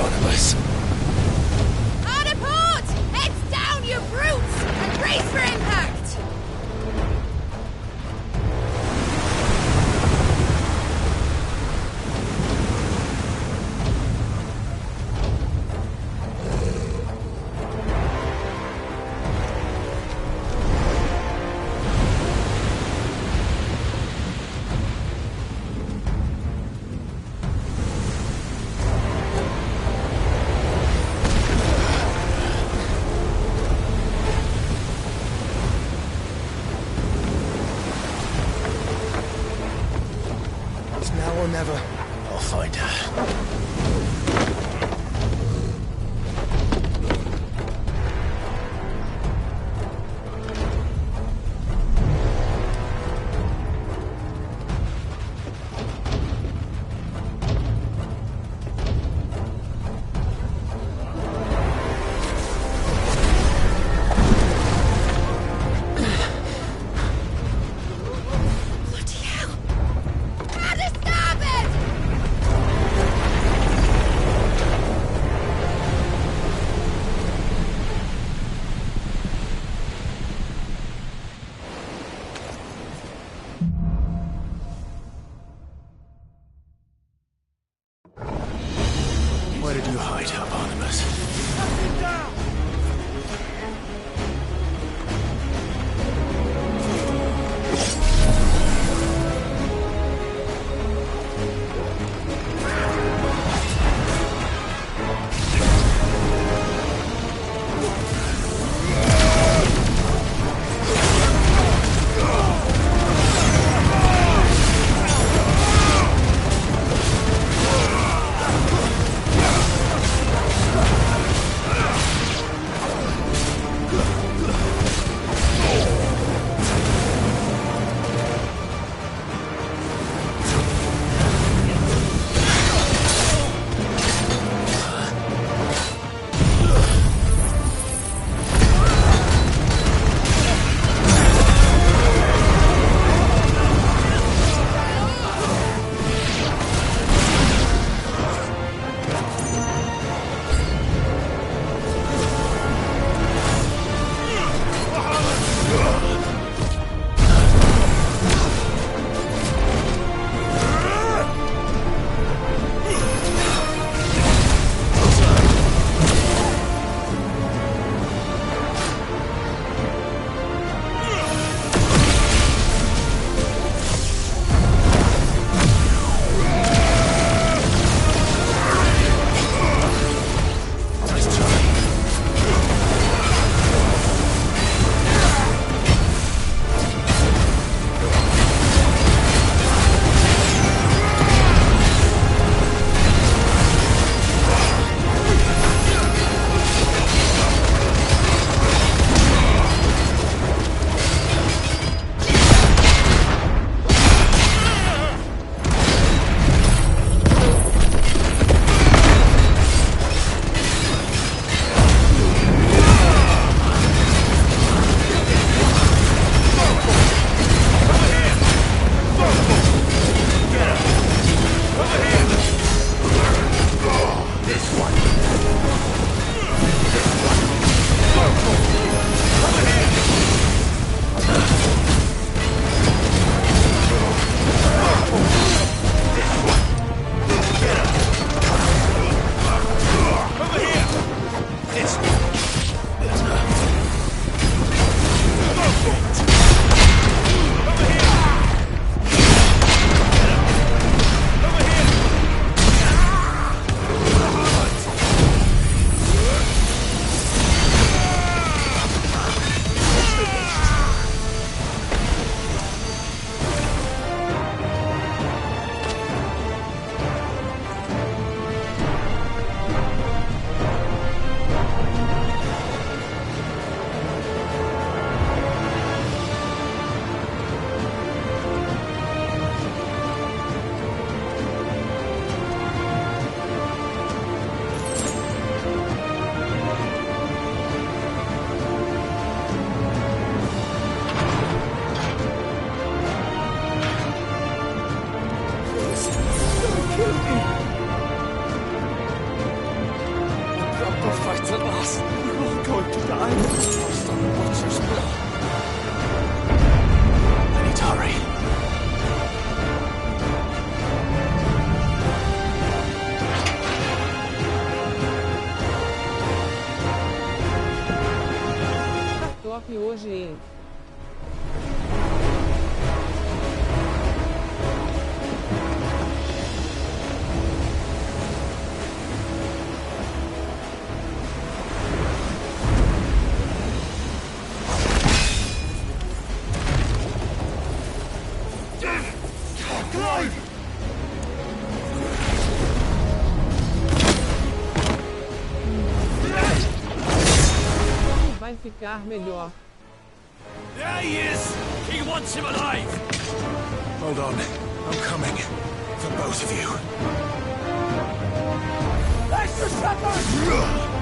One of us.
Hard apart! Heads down, you brutes! And brace for impact!
It's now or never. I'll find her.
Bloody hell! Out of starboard!
hoje em... Vai ficar melhor.
There he is! He wants him alive!
Hold on. I'm coming. For both of you.
Extra shepherd!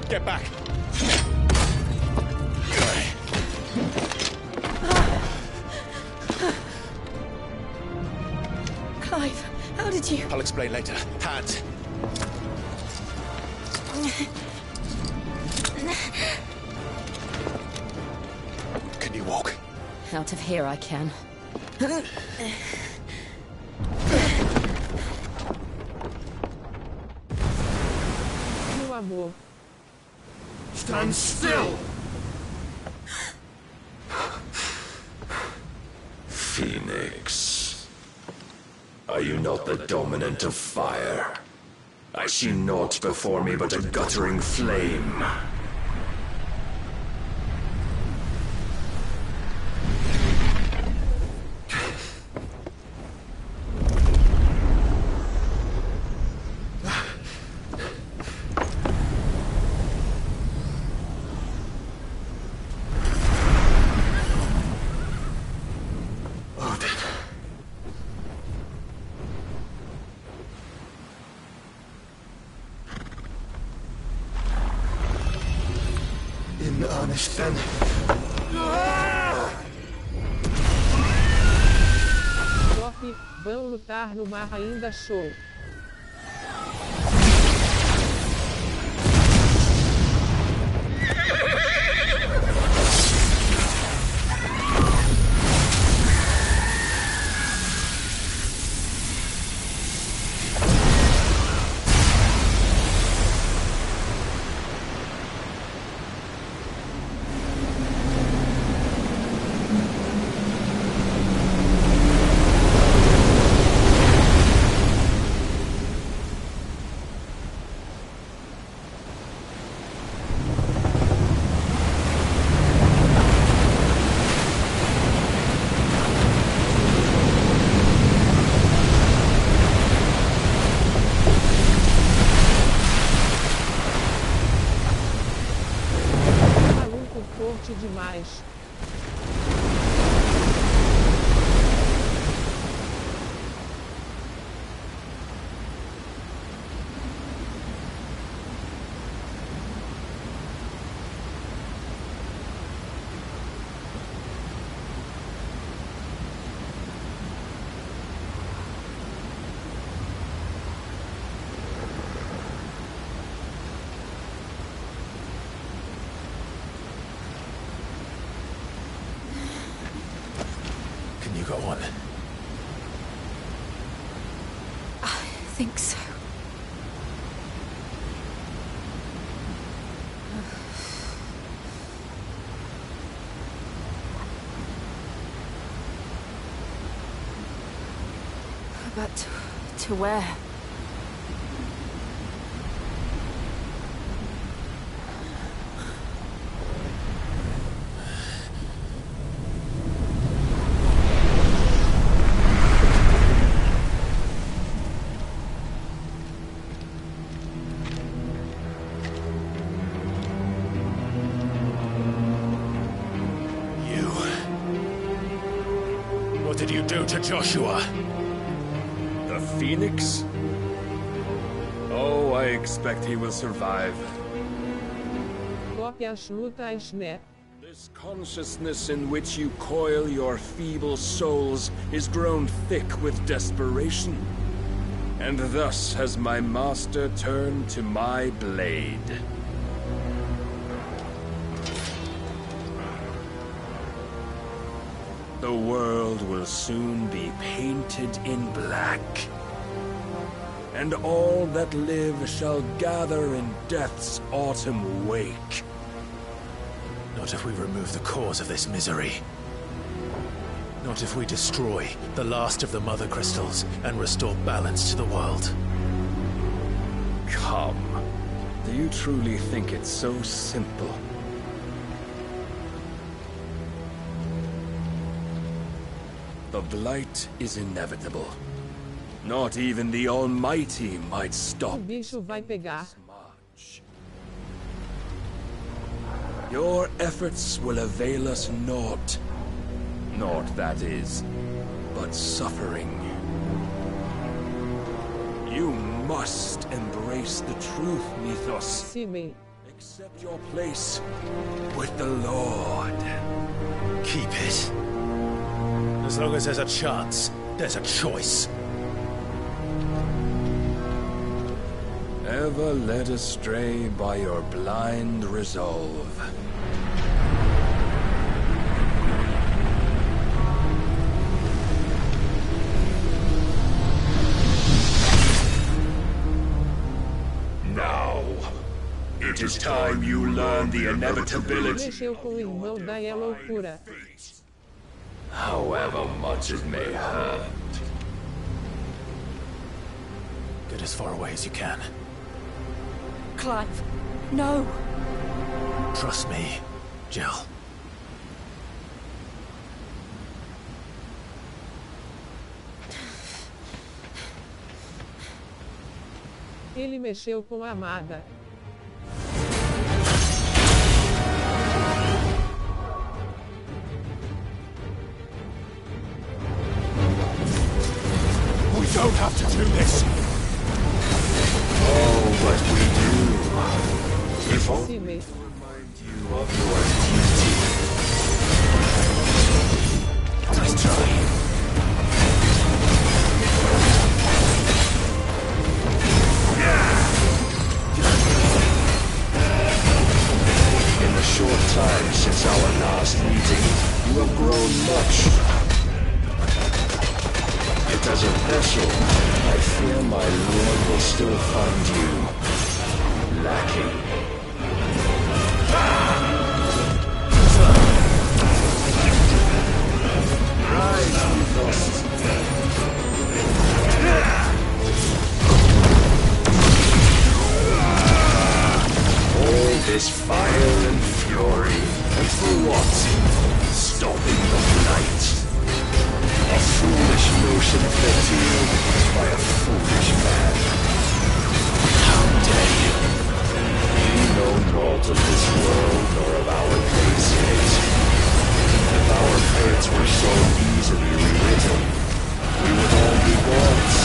Get back!
Clive, how did you...
I'll explain later. Hands. Can you walk?
Out of here I can.
Meu amor.
Stand still!
Phoenix. Are you not the dominant of fire? I see naught before me but a guttering flame.
In earnest, then.
Top, vão lutar no mar ainda show. Forte demais.
You go on.
I think so. But to where?
What did you do to Joshua?
The Phoenix? Oh, I expect he will survive.
Cópias lutas, né?
This consciousness in which you coil your feeble souls is grown thick with desperation. And thus has my master turned to my blade. The world will soon be painted in black. And all that live shall gather in death's autumn wake.
Not if we remove the cause of this misery. Not if we destroy the last of the Mother Crystals and restore balance to the world.
Come. Do you truly think it's so simple? The Blight is inevitable. Not even the Almighty might stop.
O bicho vai pegar.
Your efforts will avail us naught. Naught, that is, but suffering. You must embrace the truth, Mythos.
Sime.
Accept your place with the Lord.
Keep it. As long as there's a chance, there's a choice.
Ever led astray by your blind resolve.
Now, it is time you learn the inevitability.
Mexeu com o irmão, daí é loucura.
However much it may hurt.
Get as far away as you can.
Clive, no!
Trust me, Jill.
Ele mexeu com a amada.
We don't have to do this. Oh, but we do. If only to remind you of your duty.
Nice try.
In the short time since our last meeting, you have grown much. Yet as a vessel, I fear my lord will still find you lacking. Rise, Mythos. All this fire and fury, and for what? Stopping the night. A foolish notion fed to you by a foolish man. How dare you? You know naught of this world nor of our place in it. If our fates were so easily rewritten, we would all be gods.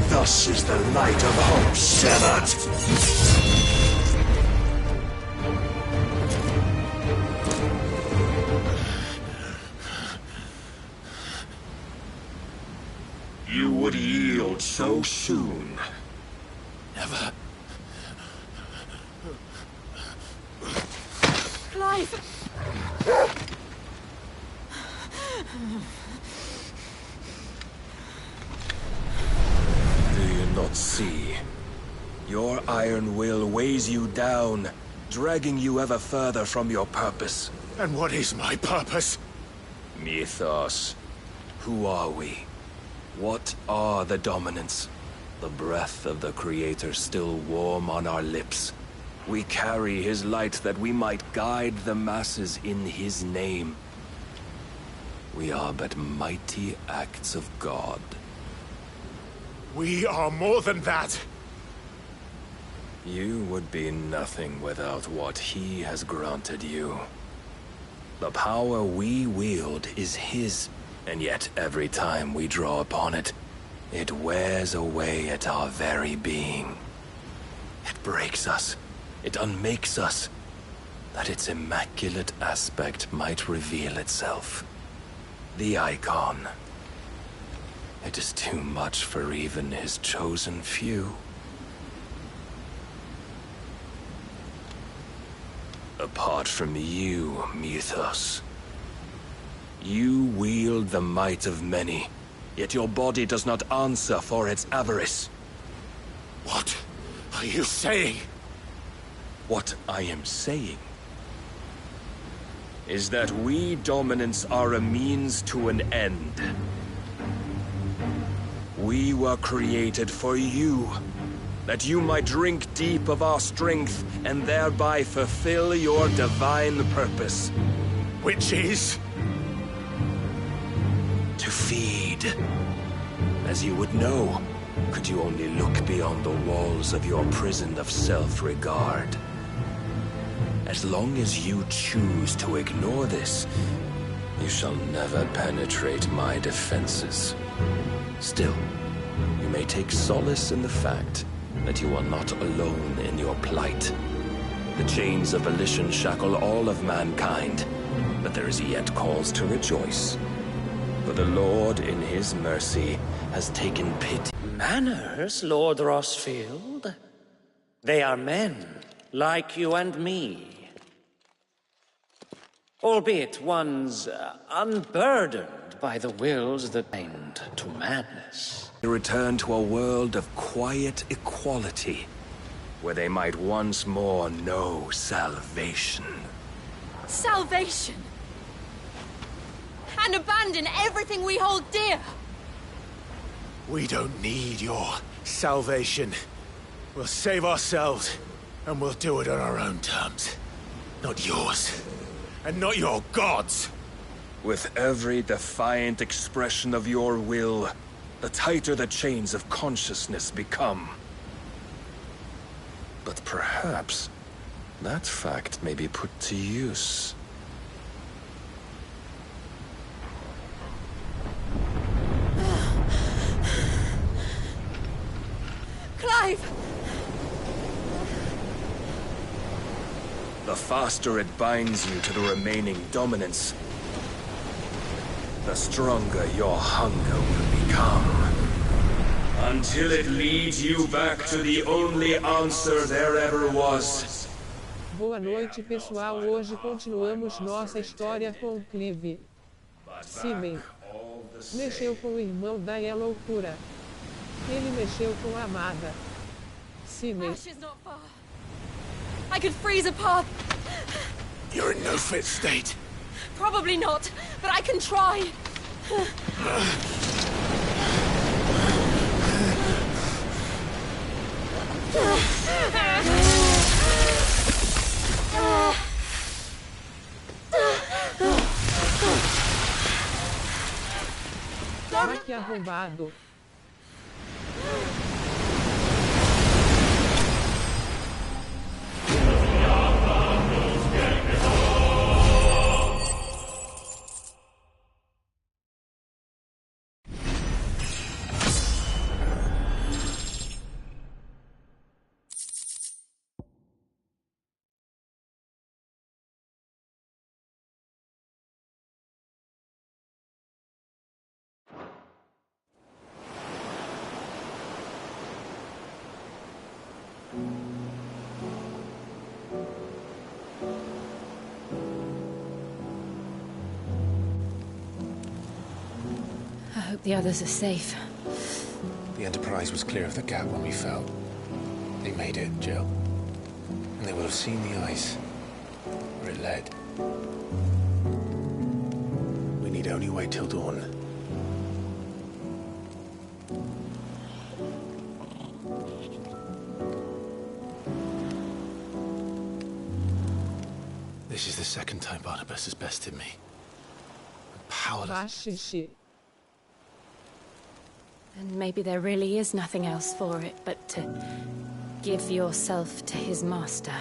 Thus is the light of hope severed. You would yield so soon.
Never.
Clive!
Do you not see? Your iron will weighs you down, dragging you ever further from your purpose.
And what is my purpose?
Mythos. Who are we? What are the dominants?
the breath of the Creator still warm on our lips. We carry his light that we might guide the masses in his name. We are but mighty acts of God.
We are more than that!
You would be nothing without what he has granted you. The power we wield is his, and yet every time we draw upon it, it wears away at our very being. It breaks us. It unmakes us, that its immaculate aspect might reveal itself. The icon. It is too much for even his chosen few. Apart from you, Mythos, you wield the might of many, yet your body does not answer for its avarice.
What are you saying?
What I am saying is that we dominants are a means to an end. We were created for you, that you might drink deep of our strength and thereby fulfill your divine purpose.
Which is?
To feed. As you would know, could you only look beyond the walls of your prison of self-regard. As long as you choose to ignore this, you shall never penetrate my defenses. Still, you may take solace in the fact that you are not alone in your plight. The chains of volition shackle all of mankind, but there is yet cause to rejoice. For the Lord, in his mercy, has taken pity.
Manners, Lord Rosfield? They are men, like you and me. Albeit one's unburdened by the wills that bind to madness.
Return to a world of quiet equality, where they might once more know salvation.
Salvation! And abandon everything we hold dear!
We don't need your salvation. We'll save ourselves, and we'll do it on our own terms. Not yours. And not your gods!
With every defiant expression of your will, the tighter the chains of consciousness become. But perhaps that fact may be put to use.
Clive!
The faster it binds you to the remaining dominance, the stronger your hunger will become. Until it leads you back to the only answer there ever was.
Boa noite, pessoal. Hoje continuamos nossa história com o Clive. Simen mexeu com o irmão da é loucura. Ele mexeu com a amada. Simen.
I could freeze a path.
You're in no fit state.
Probably not, but I can try.
Ah, que arrombado.
I hope the others are safe.
The Enterprise was clear of the gap when we fell. They made it, Jill. And they will have seen the ice where it led.
We need only wait till dawn.
This is the second time Barnabas has bested me. I'm powerless.
And maybe there really is nothing else for it but to give yourself to his master.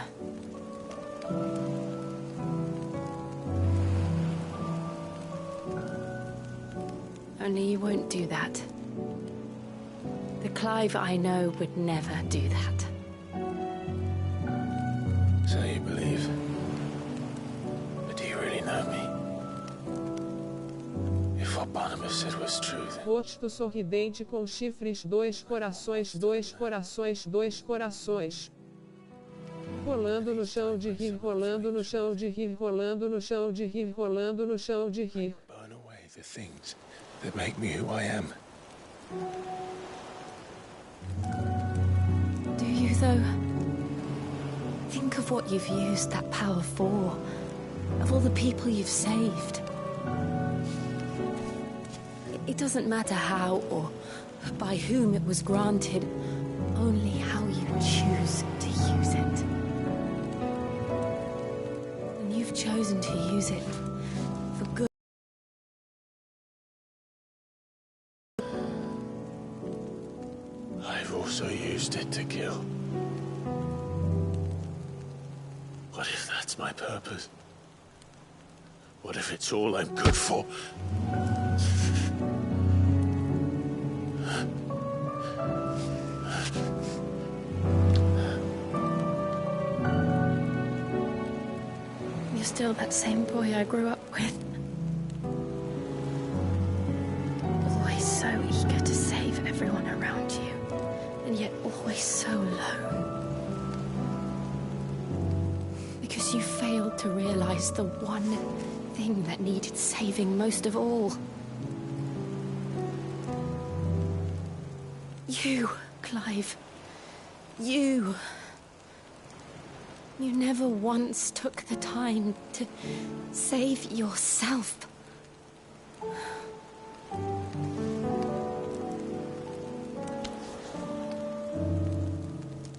Only you won't do that. The Clive I know would never do that.
So you believe? But do you really know me? If what Barnabas said was true, then...
Rosto sorridente com chifres, dois corações, dois corações, dois corações. Rolando no chão de rir, rolando no chão de rir, rolando no chão de rir, rolando no chão de rir.
Burn away the things that make me who I am.
Do you, though? Think of what you've used that power for. Of all the people you've saved. It doesn't matter how or by whom it was granted, only how you choose to use it. And you've chosen to use it for good.
I've also used it to kill. What if that's my purpose? What if it's all I'm good for?
You're still that same boy I grew up with. Always so eager to save everyone around you, and yet always so lone. Because you failed to realize the one thing that needed saving most of all. You, Clive. You. You never once took the time to save yourself.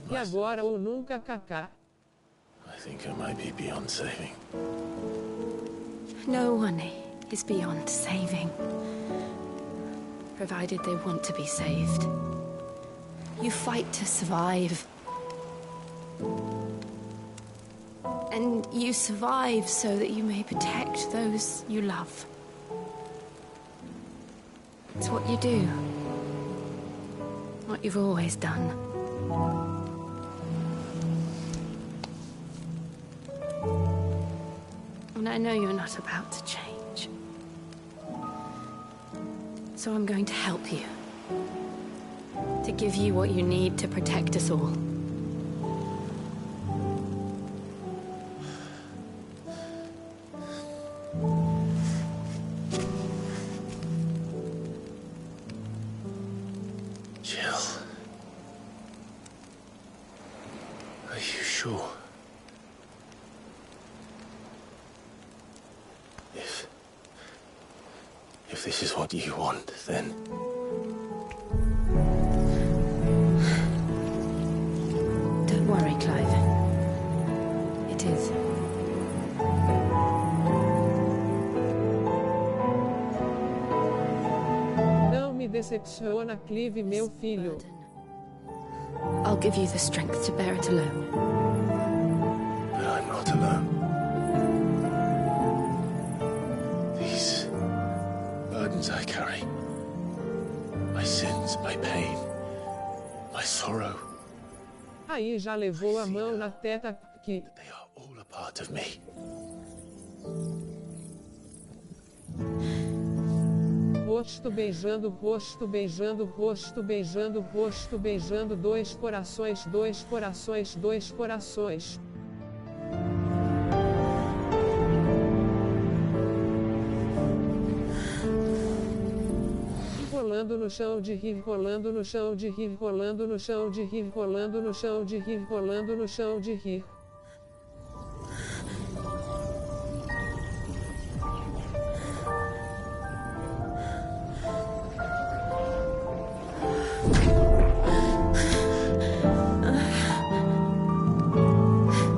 E agora ou nunca, Kaká.
I think I might be beyond saving.
No one is beyond saving. Provided they want to be saved. You fight to survive. And you survive so that you may protect those you love. It's what you do. What you've always done. And I know you're not about to change. So I'm going to help you. To give you what you need to protect us all.
Jill. Are you sure? If this is what you want, then...
Don't worry, Clive. It is.
Não me decepciona, Clive, meu filho.
I'll give you the strength to bear it alone.
But I'm not alone. These burdens I carry, my sins, my pain, my sorrow.
Aí já levou a mão na teta que...
They are all a part of me.
Rosto beijando, rosto beijando, rosto beijando, rosto beijando, dois corações, dois corações, dois corações. Rolando no chão de rir, rolando no chão de rir, rolando no chão de rir, rolando no chão de rir, rolando no chão de rir.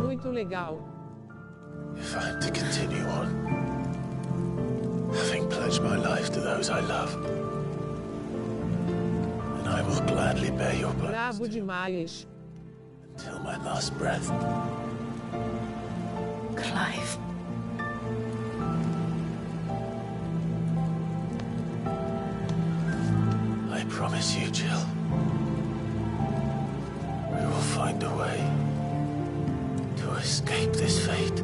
Muito legal.
If I'm to those I love. And I will gladly bear your burdens
Brabo demais.
until my last breath.
Clive.
I promise you, Jill. We will find a way to escape this fate.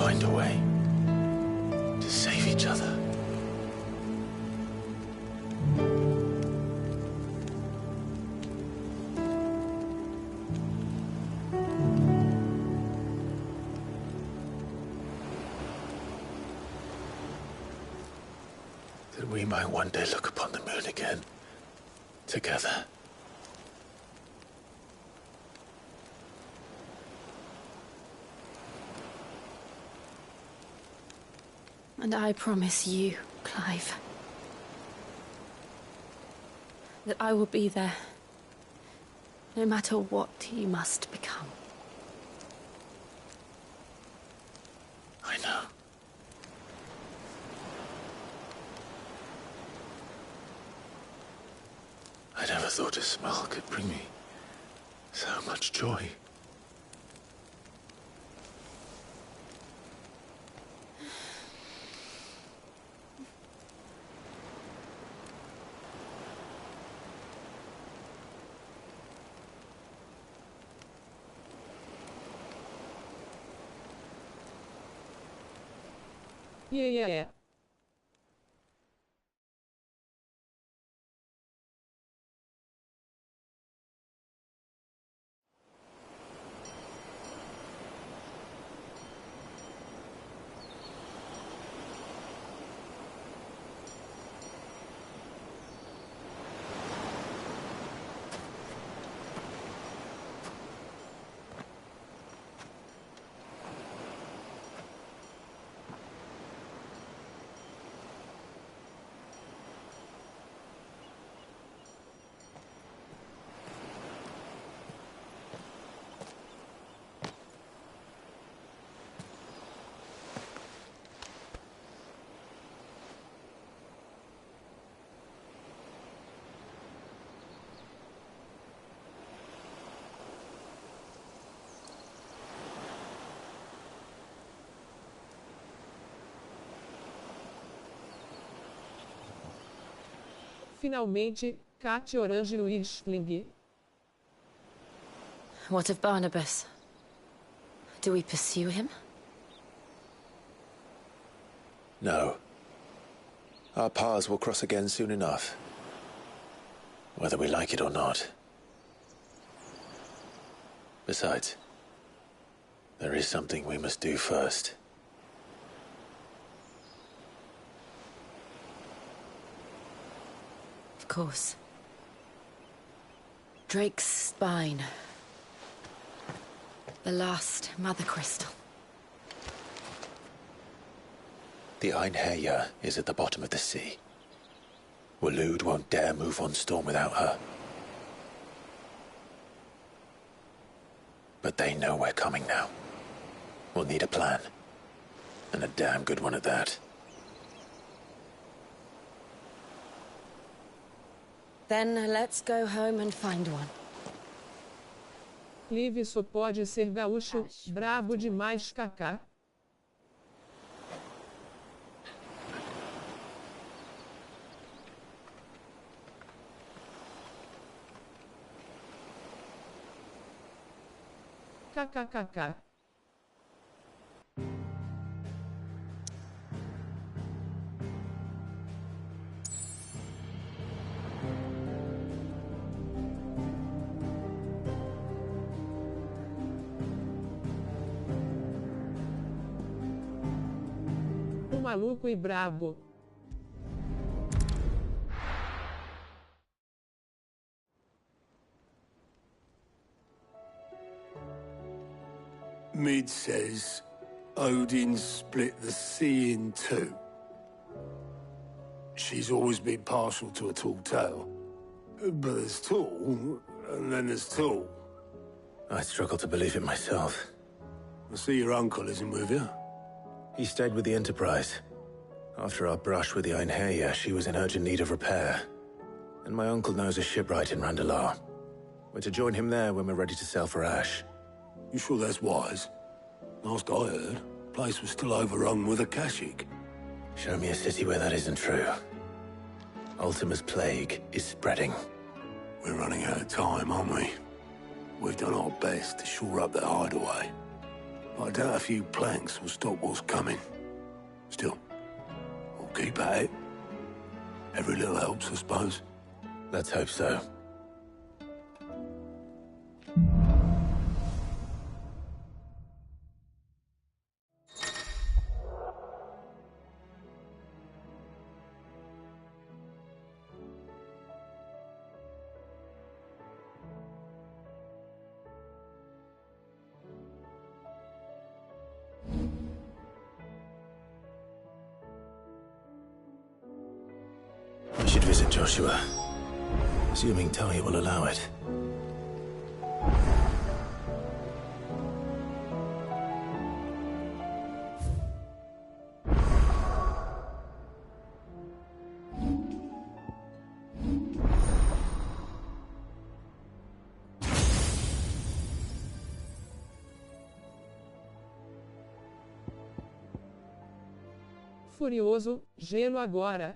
Find a way to save each other. That we might one day look upon the moon again, together.
And I promise you, Clive, that I will be there, no matter what you must become.
I know. I never thought a smile could bring me so much joy.
Yeah. Finalmente, Cat Orange Whistling.
What of Barnabas? Do we pursue him?
No. Our paths will cross again soon enough. Whether we like it or not. Besides, there is something we must do first.
Of course. Drake's spine. The last mother crystal.
The Einherja is at the bottom of the sea. Waloed won't dare move on Storm without her. But they know we're coming now. We'll need a plan. And a damn good one at that.
Then let's go home and find one.
Clive só pode ser gaúcho, brabo demais, kaká. KKKK. O maluco e brabo.
Mid says Odin split the sea in two. She's always been partial to a tall tale. But there's tall, and then there's tall.
I struggle to believe it myself.
I see your uncle isn't with you.
He stayed with the Enterprise. After our brush with the Einherja, she was in urgent need of repair. And my uncle knows a shipwright in Randalar. We're to join him there when we're ready to sail for Ash.
You sure that's wise? Last I heard, the place was still overrun with Akashic.
Show me a city where that isn't true. Ultima's plague is spreading.
We're running out of time, aren't we? We've done our best to shore up that hideaway. But I doubt a few planks will stop what's coming. Still, we'll keep at it. Every little helps, I suppose.
Let's hope so. We should visit Joshua. Assuming Talia will allow it.
Furioso, gelo agora.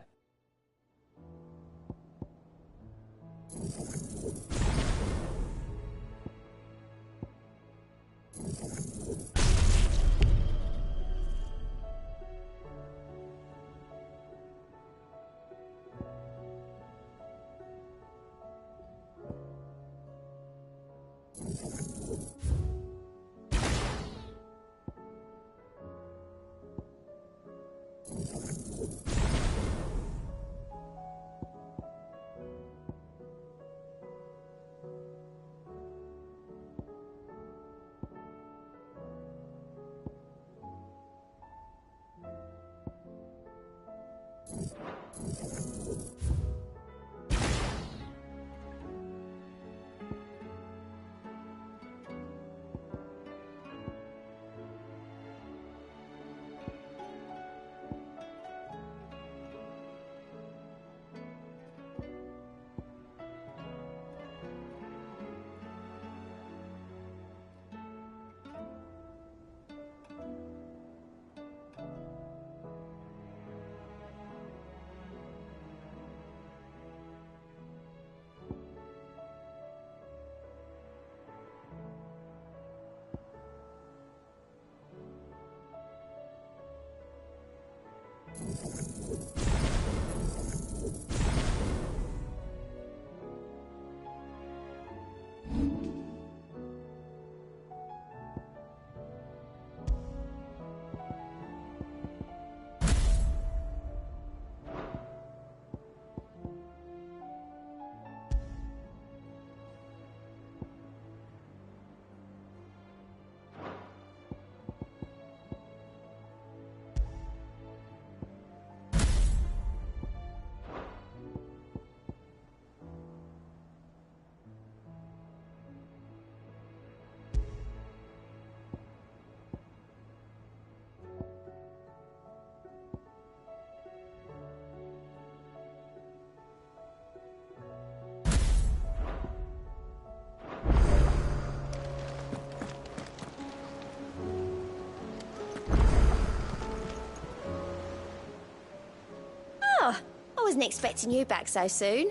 Oh, I wasn't expecting you back so soon.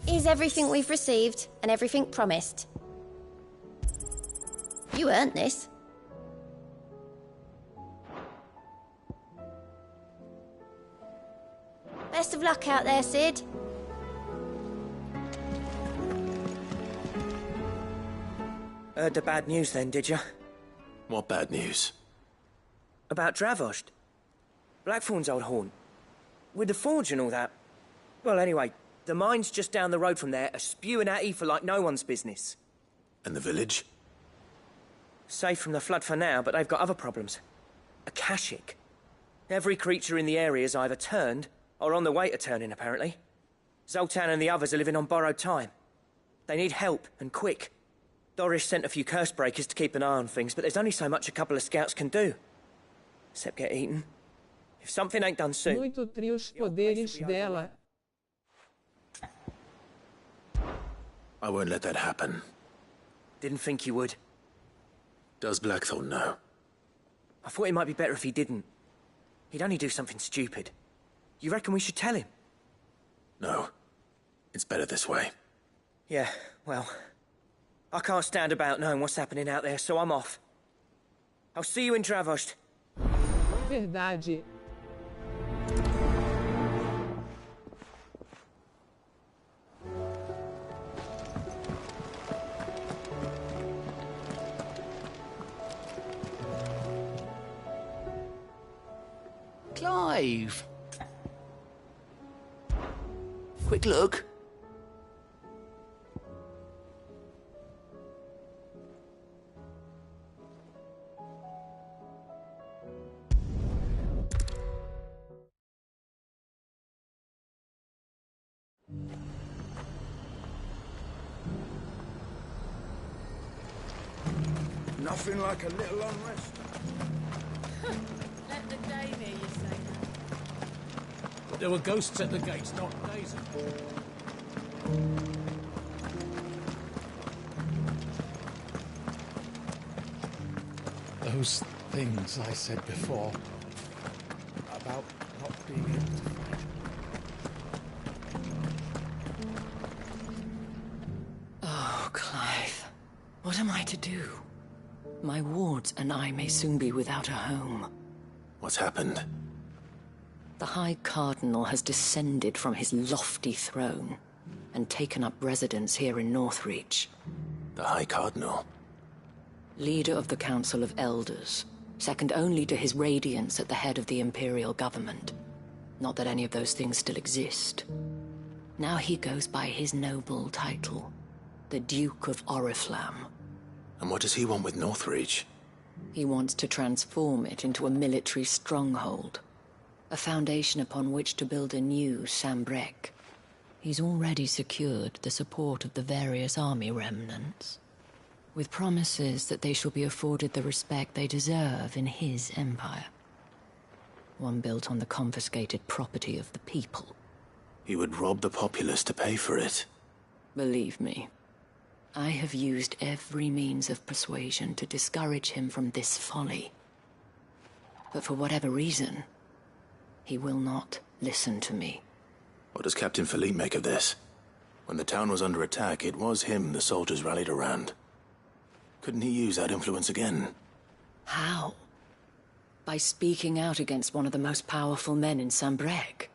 Here's everything we've received and everything promised. You earned this. Best of luck out there, Sid.
Heard the bad news then, did you?
What bad news?
About Dravost. Blackthorn's old haunt. With the forge and all that. Well, anyway, the mines just down the road from there are spewing out ether like no one's business.
And the village?
Safe from the flood for now, but they've got other problems. Akashic. Every creature in the area is either turned, or on the way to turning, apparently. Zoltan and the others are living on borrowed time. They need help, and quick. Dorish sent a few curse breakers to keep an eye on things, but there's only so much a couple of scouts can do. Except get eaten. If something ain't done soon...
Muito trio os poderes dela.
I won't let that happen.
Didn't think you would.
Does Blackthorn know?
I thought it might be better if he didn't. He'd only do something stupid. You reckon we should tell him?
No. It's better this way.
Yeah, well... I can't stand about knowing what's happening out there, so I'm off. I'll see you in Dravost.
Verdade.
Clive! Quick look.
Nothing like a little unrest.
Let the Dane hear you say that.
There were ghosts at the gates, not days. Those things I said before about not being able to fight.
Oh, Clive. What am I to do? My wards and I may soon be without a home.
What's happened?
The High Cardinal has descended from his lofty throne and taken up residence here in Northreach.
The High Cardinal?
Leader of the Council of Elders, second only to his Radiance at the head of the Imperial government. Not that any of those things still exist. Now he goes by his noble title, the Duke of Oriflamme.
And what does he want with Northreach?
He wants to transform it into a military stronghold. A foundation upon which to build a new Sambrec. He's already secured the support of the various army remnants, with promises that they shall be afforded the respect they deserve in his empire. One built on the confiscated property of the people.
He would rob the populace to pay for it.
Believe me, I have used every means of persuasion to discourage him from this folly. But for whatever reason, he will not listen to me.
What does Captain Philippe make of this? When the town was under attack, it was him the soldiers rallied around. Couldn't he use that influence again?
How? By speaking out against one of the most powerful men in Sambrec.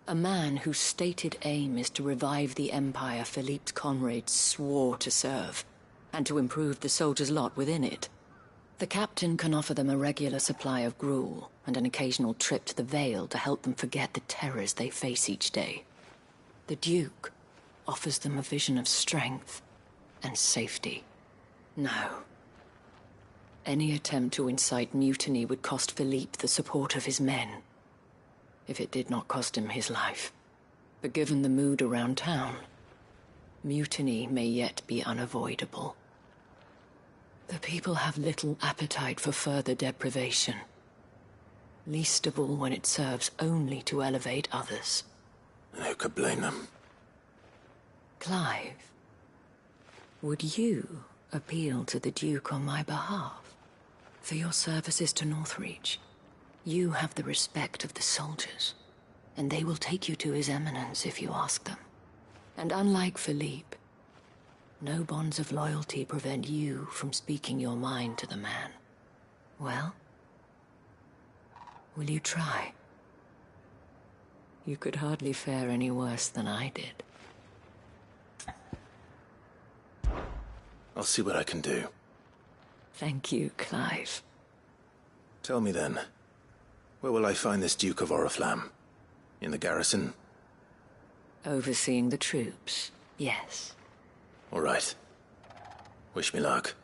A man whose stated aim is to revive the empire Philippe's comrades swore to serve, and to improve the soldiers' lot within it. The captain can offer them a regular supply of gruel, and an occasional trip to the Vale to help them forget the terrors they face each day. The Duke offers them a vision of strength and safety. No. Any attempt to incite mutiny would cost Philippe the support of his men. If it did not cost him his life. But given the mood around town, mutiny may yet be unavoidable. The people have little appetite for further deprivation. Least of all when it serves only to elevate others.
And who could blame them?
Clive, would you appeal to the Duke on my behalf? For your services to Northreach? You have the respect of the soldiers, and they will take you to His Eminence if you ask them. And unlike Philippe, no bonds of loyalty prevent you from speaking your mind to the man. Well, will you try? You could hardly fare any worse than I did.
I'll see what I can do.
Thank you, Clive.
Tell me then, where will I find this Duke of Oriflamme? In the garrison?
Overseeing the troops, yes.
All right. Wish me luck.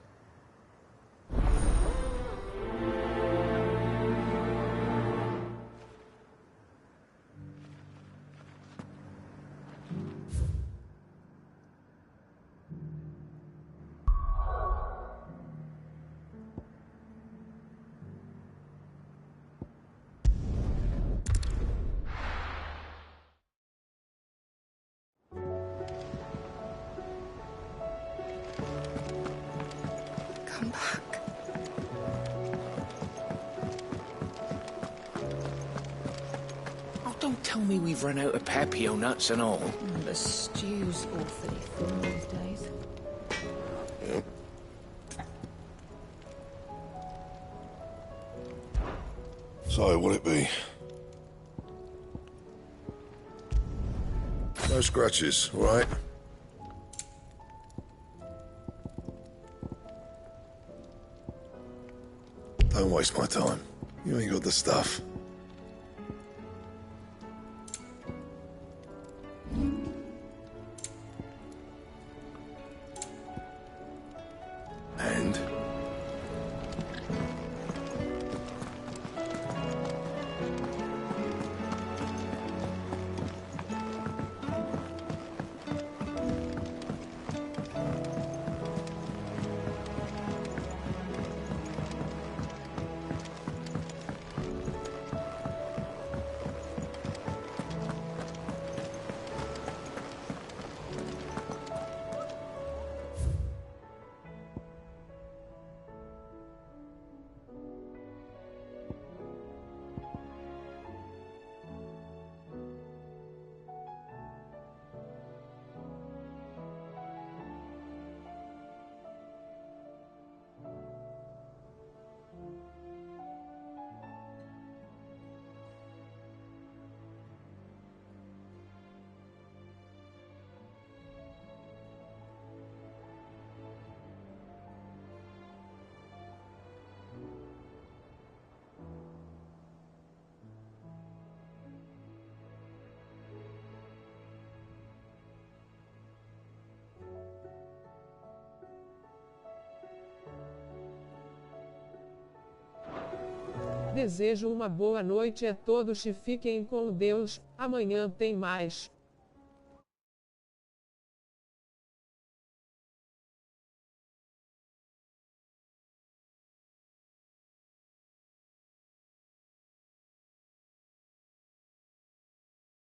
come back.
Oh, don't tell me we've run out of papio nuts and all.
The stew's awfully thin these days.
Yep. So, what'll it be? No scratches, all right? Don't waste my time. You ain't got the stuff. And?
Desejo uma boa noite a todos e fiquem com Deus. Amanhã tem mais.